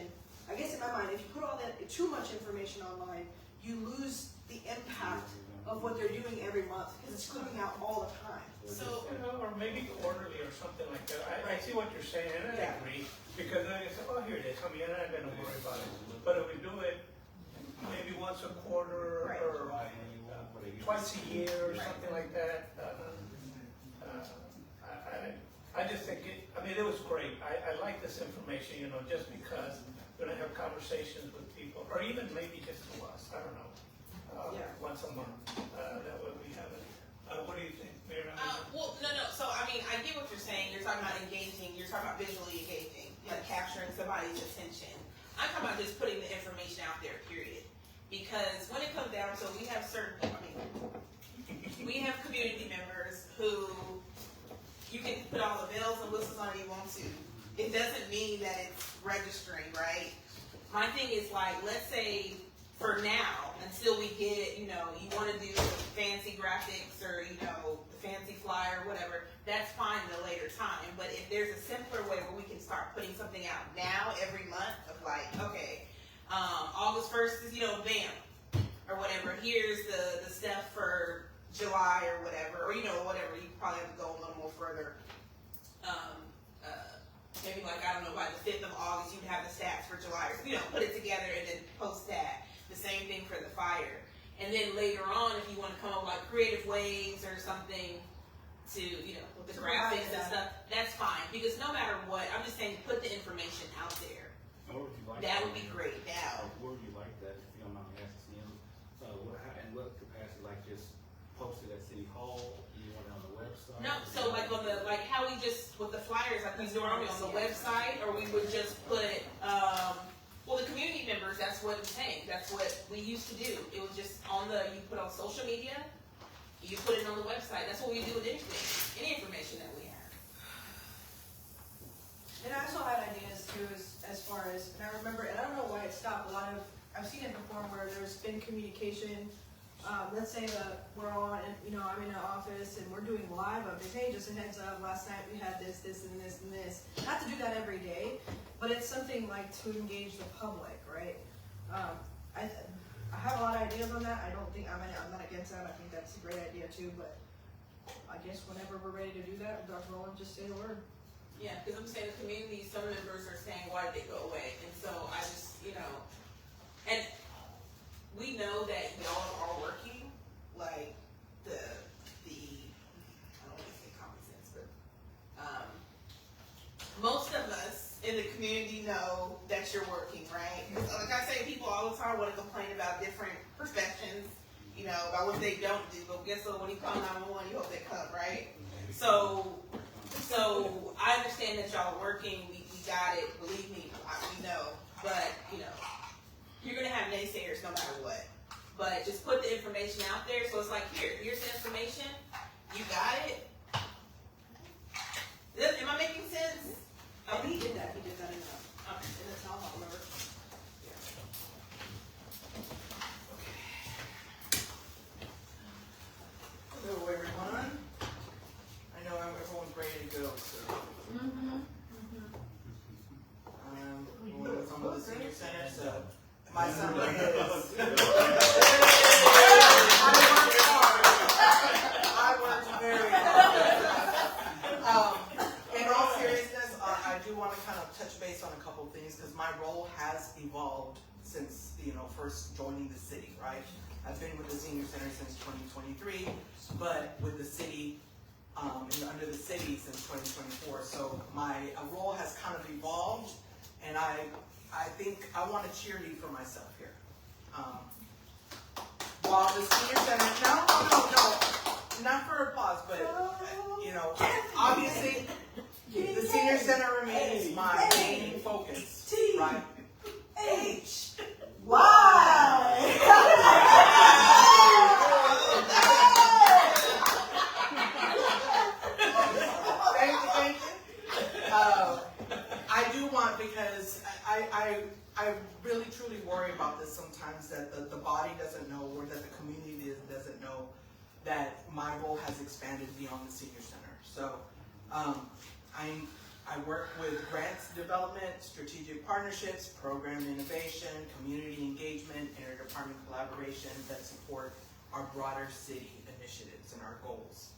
I guess in my mind, if you put all that, too much information online, you lose the impact of what they're doing every month, because it's coming out all the time. So, or maybe quarterly or something like that. I see what you're saying, and I agree, because then it's, oh, here it is, I'm not gonna worry about it. But if we do it maybe once a quarter, Right. or twice a year, or something like that, I just think it was great. I like this information, just because we're gonna have conversations with people, or even maybe just to us, I don't know, once a month, that way we have it. What do you think, Mayor? Well, no. So, I get what you're saying. You're talking about engaging. You're talking about visually engaging, like capturing somebody's attention. I'm talking about just putting the information out there, period. Because when it comes down to it, we have we have community members who you can put all the bells and whistles on if you want to. It doesn't mean that it's registering, right? My thing is like, let's say for now, until we get, you want to do fancy graphics or, the fancy flyer or whatever, that's fine at a later time. But if there's a simpler way where we can start putting something out now every month of like, okay, August 1st is, bam, or whatever, here's the stuff for July or whatever, or, whatever, you probably have to go a little more further. Maybe like, I don't know, by the 5th of August, you'd have the stats for July, or, put it together and then post that. The same thing for the fire. And then later on, if you want to come up with like creative ways or something to, with the graphics and stuff, that's fine. Because no matter what, I'm just saying, put the information out there. Where would you like that would be great. Now, where would you like that, if you don't mind me asking, in what capacity, like just post it at City Hall, you want it on the website? no, so like on the, like how we just, with the flyers, like we normally on the website, or we would just put, well, the community members, that's what it's saying. That's what we used to do. It was just you put on social media, you put it on the website. That's what we do with anything, any information that we have. And I also had ideas too, as far as, and I remember, and I don't know why it stopped. I've seen it before where there's been communication let's say that we're all in, I'm in an office and we're doing live updates. Hey, just a heads up, last night we had this, this, and this, and this. Not to do that every day, but it's something like to engage the public, right? I have a lot of ideas on that. I don't think, I'm not against that. I think that's a great idea too, but I guess whenever we're ready to do that, Dr. Rowland, just say the word. Yeah, because I'm saying the community, some members are saying, why did they go away? And so I just, and we know that y'all are working, like, the I don't want to say common sense, but, most of us in the community know that you're working, right? Like I say, people all the time want to complain about different perceptions, about what they don't do, but guess what, when you call 911, you hope they come, right? So I understand that y'all are working, we got it, believe me, we know, but, you're gonna have naysayers no matter what. But just put the information out there, so it's like, here's the information, you got it. Am I making sense? Oh, he did that in the town hall, remember? Hello, everyone. I know everyone's ready to go, so. I'm going to some of the senior center, so my summary is. I worked very hard. In all seriousness, I do want to kind of touch base on a couple of things because my role has evolved since, first joining the city, right? I've been with the senior center since 2023, but with the city, under the city since 2024. So my role has kind of evolved, and I think I want to cheer you for myself here. While the senior center, no, not for applause, but obviously the senior center remains my main focus, right? Thank you. I do want, because I really truly worry about this sometimes, that the body doesn't know, or that the community doesn't know that my role has expanded beyond the senior center. So I work with grants development, strategic partnerships, program innovation, community engagement, interdepartment collaboration that support our broader city initiatives and our goals.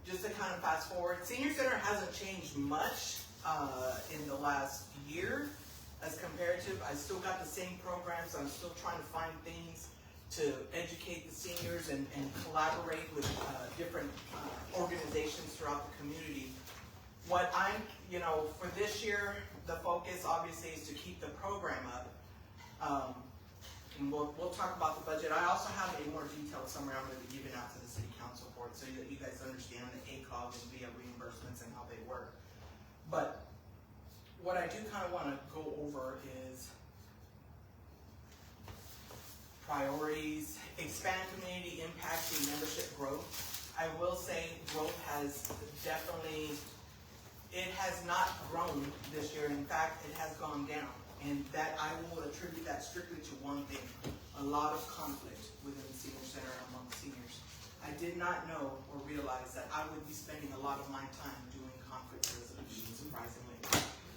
Just to kind of fast forward, Senior Center hasn't changed much in the last year as compared to, I still got the same programs. I'm still trying to find things to educate the seniors and collaborate with different organizations throughout the community. What I'm, for this year, the focus obviously is to keep the program up. And we'll talk about the budget. I also have a more detailed summary I'm going to be giving out to the city council board so that you guys understand the ACOG and via reimbursements and how they work. But what I do kind of want to go over is priorities, expand community impact and membership growth. I will say growth has definitely, it has not grown this year. In fact, it has gone down. And that I will attribute that strictly to one thing, a lot of conflict within the senior center among seniors. I did not know or realize that I would be spending a lot of my time doing conflict resolution, surprisingly.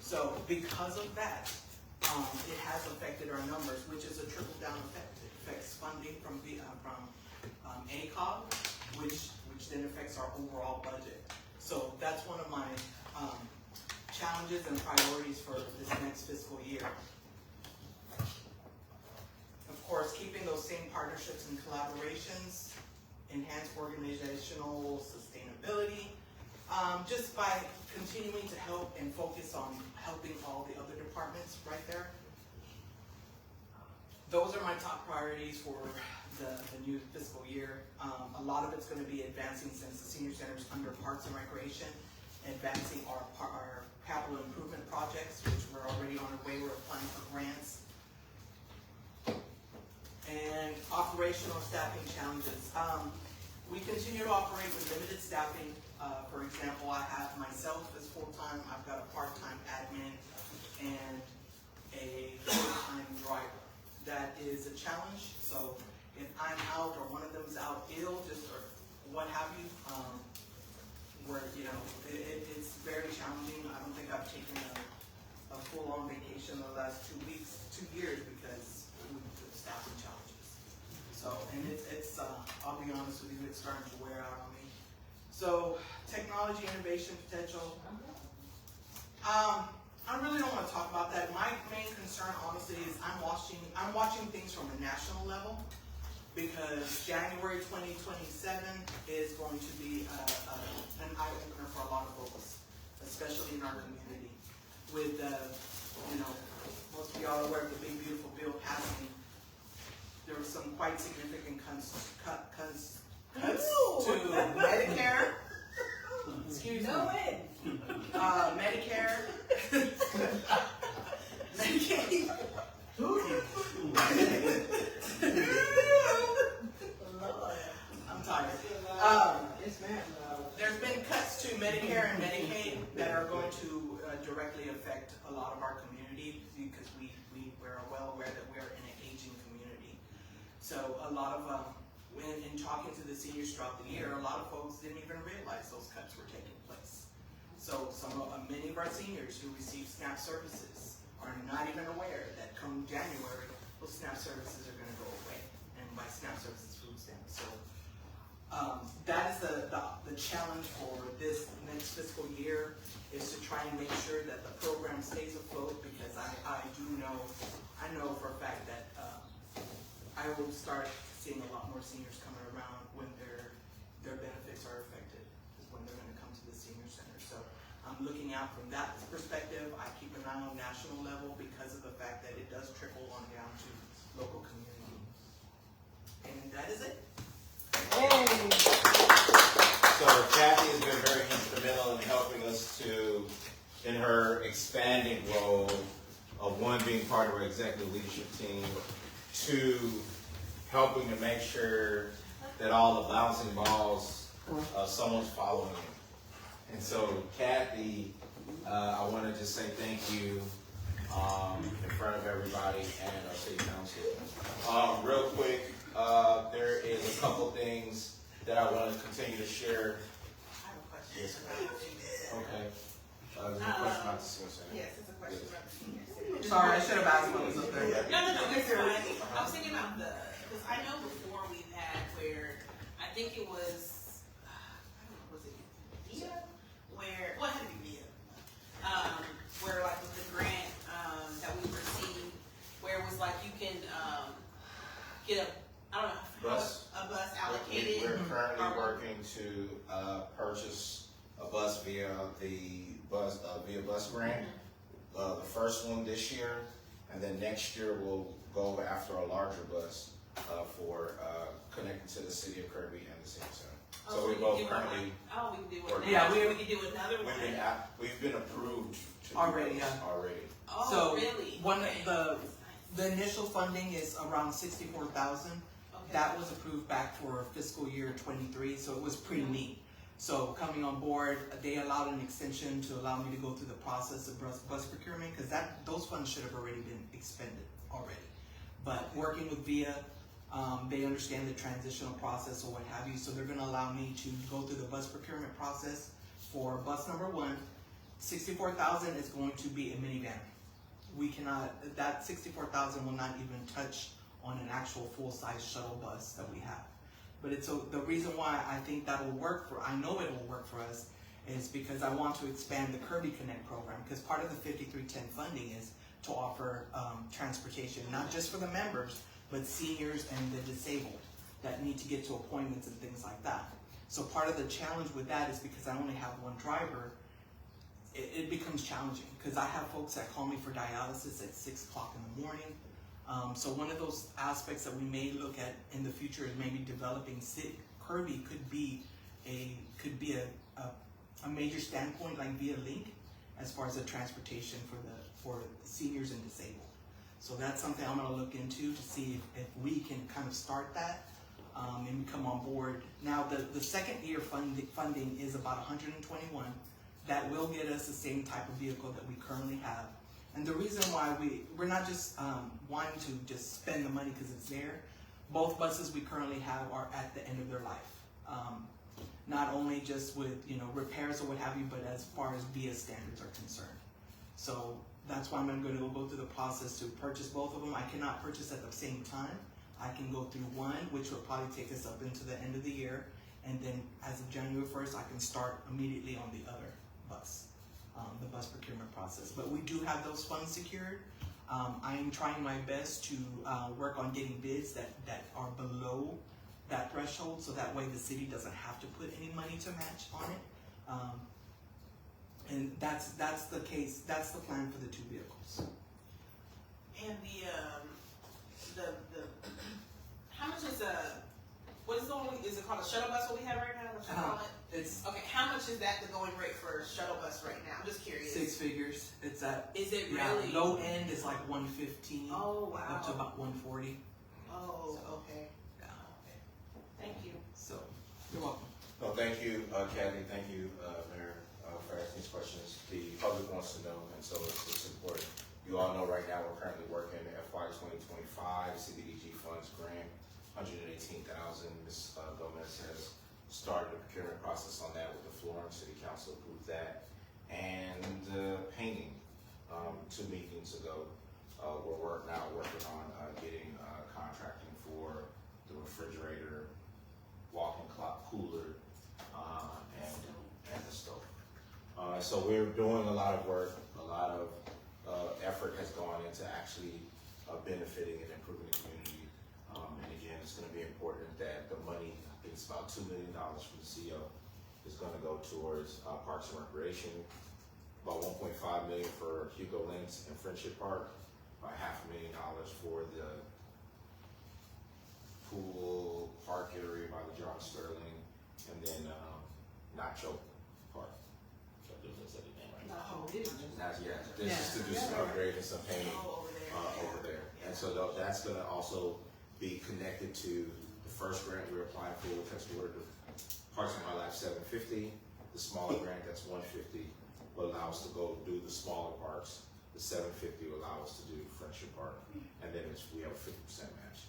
So because of that, it has affected our numbers, which is a trickle-down effect. It affects funding from ACOG, which then affects our overall budget. So that's one of my challenges and priorities for this next fiscal year. Of course, keeping those same partnerships and collaborations, enhance organizational sustainability, just by continuing to help and focus on helping all the other departments right there. Those are my top priorities for the new fiscal year. A lot of it's going to be advancing, since the senior center is under Parks and Recreation, advancing our capital improvement projects, which we're already on our way. We're applying for grants. And operational staffing challenges. We continue to operate with limited staffing. For example, I have myself as full-time. I've got a part-time admin and a full-time driver. That is a challenge. So if I'm out or one of them's out ill, just or what have you, where, you know, it's very challenging. I don't think I've taken a full-on vacation the last 2 weeks, 2 years, because of the staffing challenges. So, and it's I'll be honest with you, it's starting to wear out on me. So, technology, innovation, potential. I really don't want to talk about that. My main concern, honestly, is I'm watching things from a national level, because January 2027 is going to be an eye-opener for a lot of folks, especially in our community. With, you know, most of y'all are aware of the big, beautiful bill passing. There were some quite significant cuts to Medicare. Excuse me. Medicare. Medicaid. I'm tired. There's been cuts to Medicare and Medicaid that are going to directly affect a lot of our community, because we're well aware that we're in an aging community. So a lot of, in talking to the seniors throughout the year, a lot of folks didn't even realize those cuts were taking place. So many of our seniors who receive SNAP services are not even aware that come January, those SNAP services are going to go away. And by SNAP services, food stamps. So that is the challenge for this next fiscal year, is to try and make sure that the program stays afloat, because I know for a fact that I will start seeing a lot more seniors coming around when their benefits are affected, is when they're going to come to the senior center. So I'm looking out from that perspective. I keep an eye on national level because of the fact that it does trickle on down to local community. And that is it. So Kathy has been very instrumental in helping us in her expanding role of, one, being part of our executive leadership team, 2, helping to make sure that all the bouncing balls, someone's following it. And so, Kathy, I want to just say thank you in front of everybody and our city council. Real quick, there is a couple things that I want to continue to share. I have a question. Yes, ma'am. Okay. There's a question about the senior center. Yes, it's a question about the senior center. Sorry, I should have asked what was up there. No, it's fine. I was thinking about because I know before we've had where, I think it was, I don't know, was it VIA? What had to be VIA? Where like with the grant that we received, where it was like you can get a bus allocated. We're currently working to purchase a bus via the bus grant. The first one this year, and then next year we'll go after a larger bus for connecting to the city of Kirby and the senior center. So we both currently. We can do it. Yeah, we can do another one. We've been approved to Already, do this yeah. already. Oh, So really? the initial funding is around $64,000. Okay. That was approved back for fiscal year 23, so it was pretty neat. So coming on board, they allowed an extension to allow me to go through the process of bus procurement, because those funds should have already been expended already. But working with VIA, they understand the transitional process or what have you, so they're going to allow me to go through the bus procurement process for bus number 1. $64,000 is going to be a minivan. We cannot, that $64,000 will not even touch on an actual full-size shuttle bus that we have. But the reason why I think that will work I know it will work for us, is because I want to expand the Kirby Connect program, because part of the 5310 funding is to offer transportation, not just for the members, but seniors and the disabled that need to get to appointments and things like that. So part of the challenge with that is because I only have one driver, it becomes challenging, because I have folks that call me for dialysis at 6 o'clock in the morning. So one of those aspects that we may look at in the future is maybe developing Kirby could be a major standpoint, like via Link, as far as the transportation for seniors and disabled. So that's something I'm going to look into to see if we can kind of start that and come on board. Now the second year funding is about 121. That will get us the same type of vehicle that we currently have. And the reason why we're not just wanting to just spend the money because it's there, Both buses we currently have are at the end of their life. Not only just with, you know, repairs or what have you, but as far as VIA standards are concerned. So that's why I'm going to go through the process to purchase both of them. I cannot purchase at the same time. I can go through one, which will probably take us up into the end of the year. And then as of January 1st, I can start immediately on the other bus, the bus procurement process. But we do have those funds secured. I am trying my best to work on getting bids that are below that threshold, so that way the city doesn't have to put any money to match on it. And that's the case. That's the plan for the two vehicles. And the how much is what is the one, is it called a shuttle bus what we have right now? What you call it? It's Okay, how much is that the going rate for a shuttle bus right now? I'm just curious. 6 figures. It's at, Is it yeah, really? low end is like 115. Oh, wow. Up to about 140. Oh, okay. Yeah. Okay. Thank you. So you're welcome. No, thank you, Kathy, thank you, Mayor, for asking these questions. The public wants to know, and so it's important. You all know right now we're currently working FY 2025 CDBG funds grant, $118,000. Ms. Gomez has started the procurement process on that with the Florence City Council, approved that, and painting. 2 meetings ago, we're now working on getting contracting for the refrigerator, walk-in clock cooler, and the stove. So we're doing a lot of work, a lot of effort has gone into actually benefiting and improving the community. And again, it's gonna be important that the money, I think it's about $2 million from the CO, is gonna go towards Parks and Recreation, about $1.5 million for Hugo Links and Friendship Park, about $500,000 for the pool park area by the John Sterling, and then Nacho Park. So I think that's everything right now. Yeah, this is to do some upgrade and some painting over there. And so that's gonna also be connected to the first grant we're applying for, which has to order the Parks and Wildlife 750. The smaller grant, that's 150, will allow us to go do the smaller parks. The 750 will allow us to do Friendship Park, and then we have a 50% match.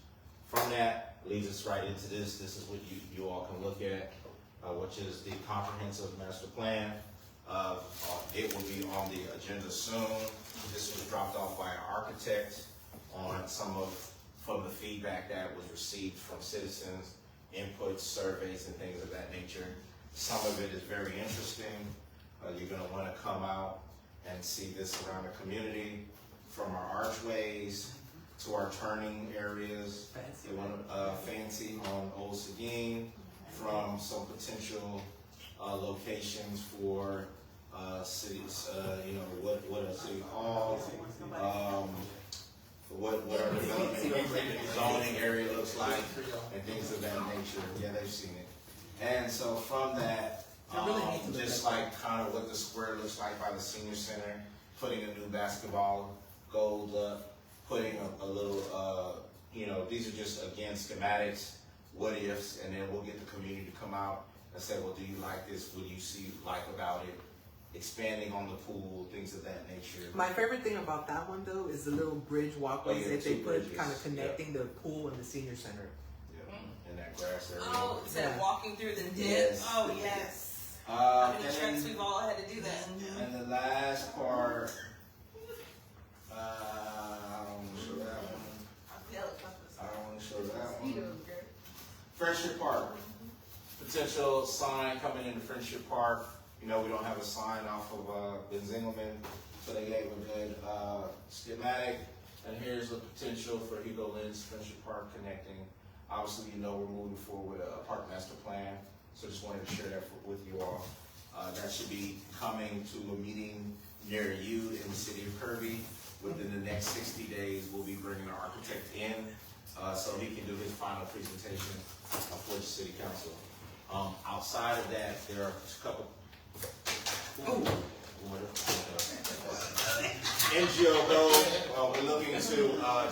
From that leads us right into this. This is what you all can look at, which is the comprehensive master plan. It will be on the agenda soon. This was dropped off by an architect on from the feedback that was received from citizens, inputs, surveys, and things of that nature. Some of it is very interesting. You're gonna wanna come out and see this around the community, from our archways to our turning areas. They want fancy on Old Seguin, from some potential locations for cities, what are city halls, what our development zoning area looks like, and things of that nature. Yeah, they've seen it. And so from that, just like kind of what the square looks like by the senior center, putting a new basketball goal up, putting a little, these are just, again, schematics, what ifs, and then we'll get the community to come out and say, well, do you like this? What do you see like about it? Expanding on the pool, things of that nature. My favorite thing about that one though is the little bridge walkways that they put, kind of connecting the pool and the senior center. Yeah, and that grass area. Oh, instead of walking through the dip. Yes. Oh, yes. I mean, the trucks, we've all had to do that. And the last part, I don't want to show that one. I don't want to show that one. Friendship Park. Potential sign coming into Friendship Park. We don't have a sign off of Ben Zingelman, so they gave a good schematic. And here's the potential for Hugo Links, Friendship Park connecting. Obviously, we're moving forward with a park master plan, so just wanted to share that with you all. That should be coming to a meeting near you in the city of Kirby. Within the next 60 days, we'll be bringing our architect in so he can do his final presentation for the city council. Outside of that, there are a couple. NGO goals. We're looking to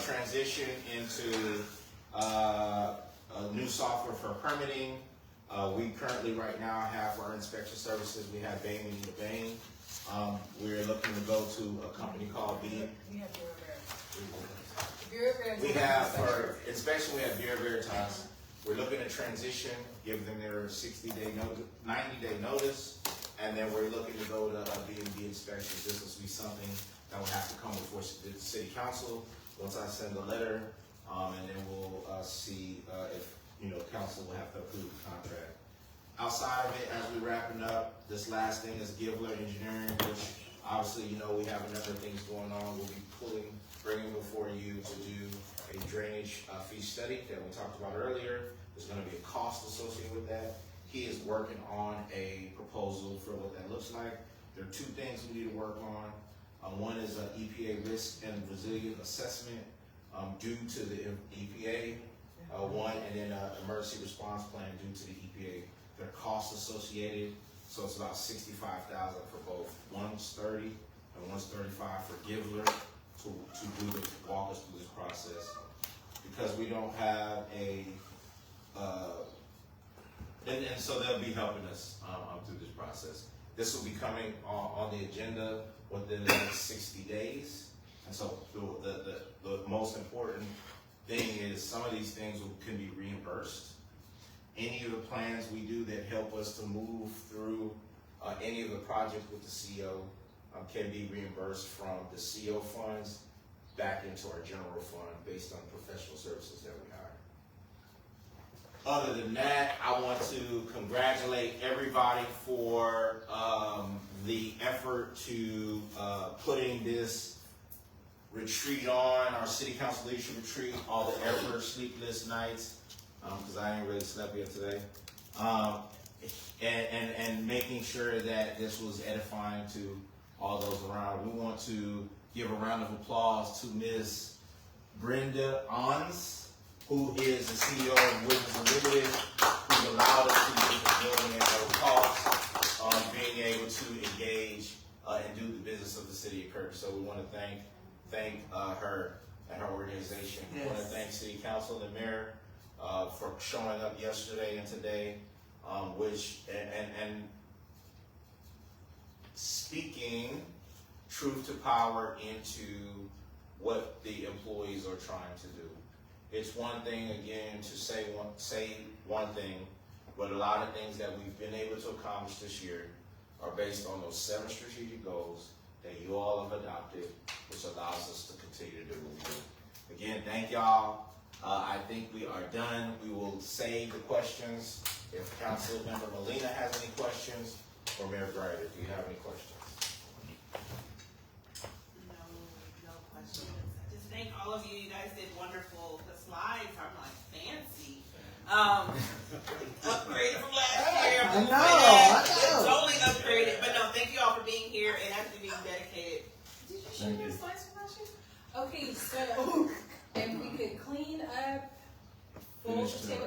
transition into a new software for permitting. We currently right now have for our inspection services, we have Bain, we need a Bain. We're looking to go to a company called B. Bureau Veritas. We have for inspection, we have Bureau Veritas. We're looking to transition, give them their 60-day notice, 90-day notice, and then we're looking to go to B&B inspections. This will be something that will have to come before the city council. Once I send the letter, and then we'll see if council will have to approve the contract. Outside of it, as we're wrapping up, this last thing is Givler Engineering, which obviously we have a number of things going on. We'll be bringing before you to do a drainage fee study that we talked about earlier. There's going to be a cost associated with that. He is working on a proposal for what that looks like. There are two things we need to work on. One is an EPA risk and resilience assessment due to the EPA, one, and then an emergency response plan due to the EPA. There are costs associated, so it's about $65,000 for both. One's 30 and one's 35 for Givler to walk us through this process. Because we don't have and so they'll be helping us through this process. This will be coming on the agenda within the next 60 days. And so the most important thing is some of these things can be reimbursed. Any of the plans we do that help us to move through any of the projects with the CO can be reimbursed from the CO funds back into our general fund based on professional services that we hire. Other than that, I want to congratulate everybody for the effort to putting this retreat on, our city council leadership retreat, all the effort, sleepless nights, because I ain't really slept yet today, and making sure that this was edifying to all those around. We want to give a round of applause to Ms. Brenda Ons, who is the CEO of Witness Unlimited, who allowed us to use the building at no cost, being able to engage and do the business of the city of Kirby. So we want to thank her and her organization. Yes. We want to thank City Council and Mayor for showing up yesterday and today, and speaking truth to power into what the employees are trying to do. It's one thing, again, to say one thing, but a lot of things that we've been able to accomplish this year are based on those 7 strategic goals that you all have adopted, which allows us to continue to do what we do. Again, thank y'all. I think we are done. We will save the questions. If Councilmember Molina has any questions, or Mayor Grider, do you have any questions? No questions. I just thank all of you. You guys did wonderful. The slides are like fancy. Upgraded from last year. I know. Totally upgraded. But no, thank you all for being here and actually being dedicated. Did you show me the slides from last year? Okay, so if we could clean up, fold the table.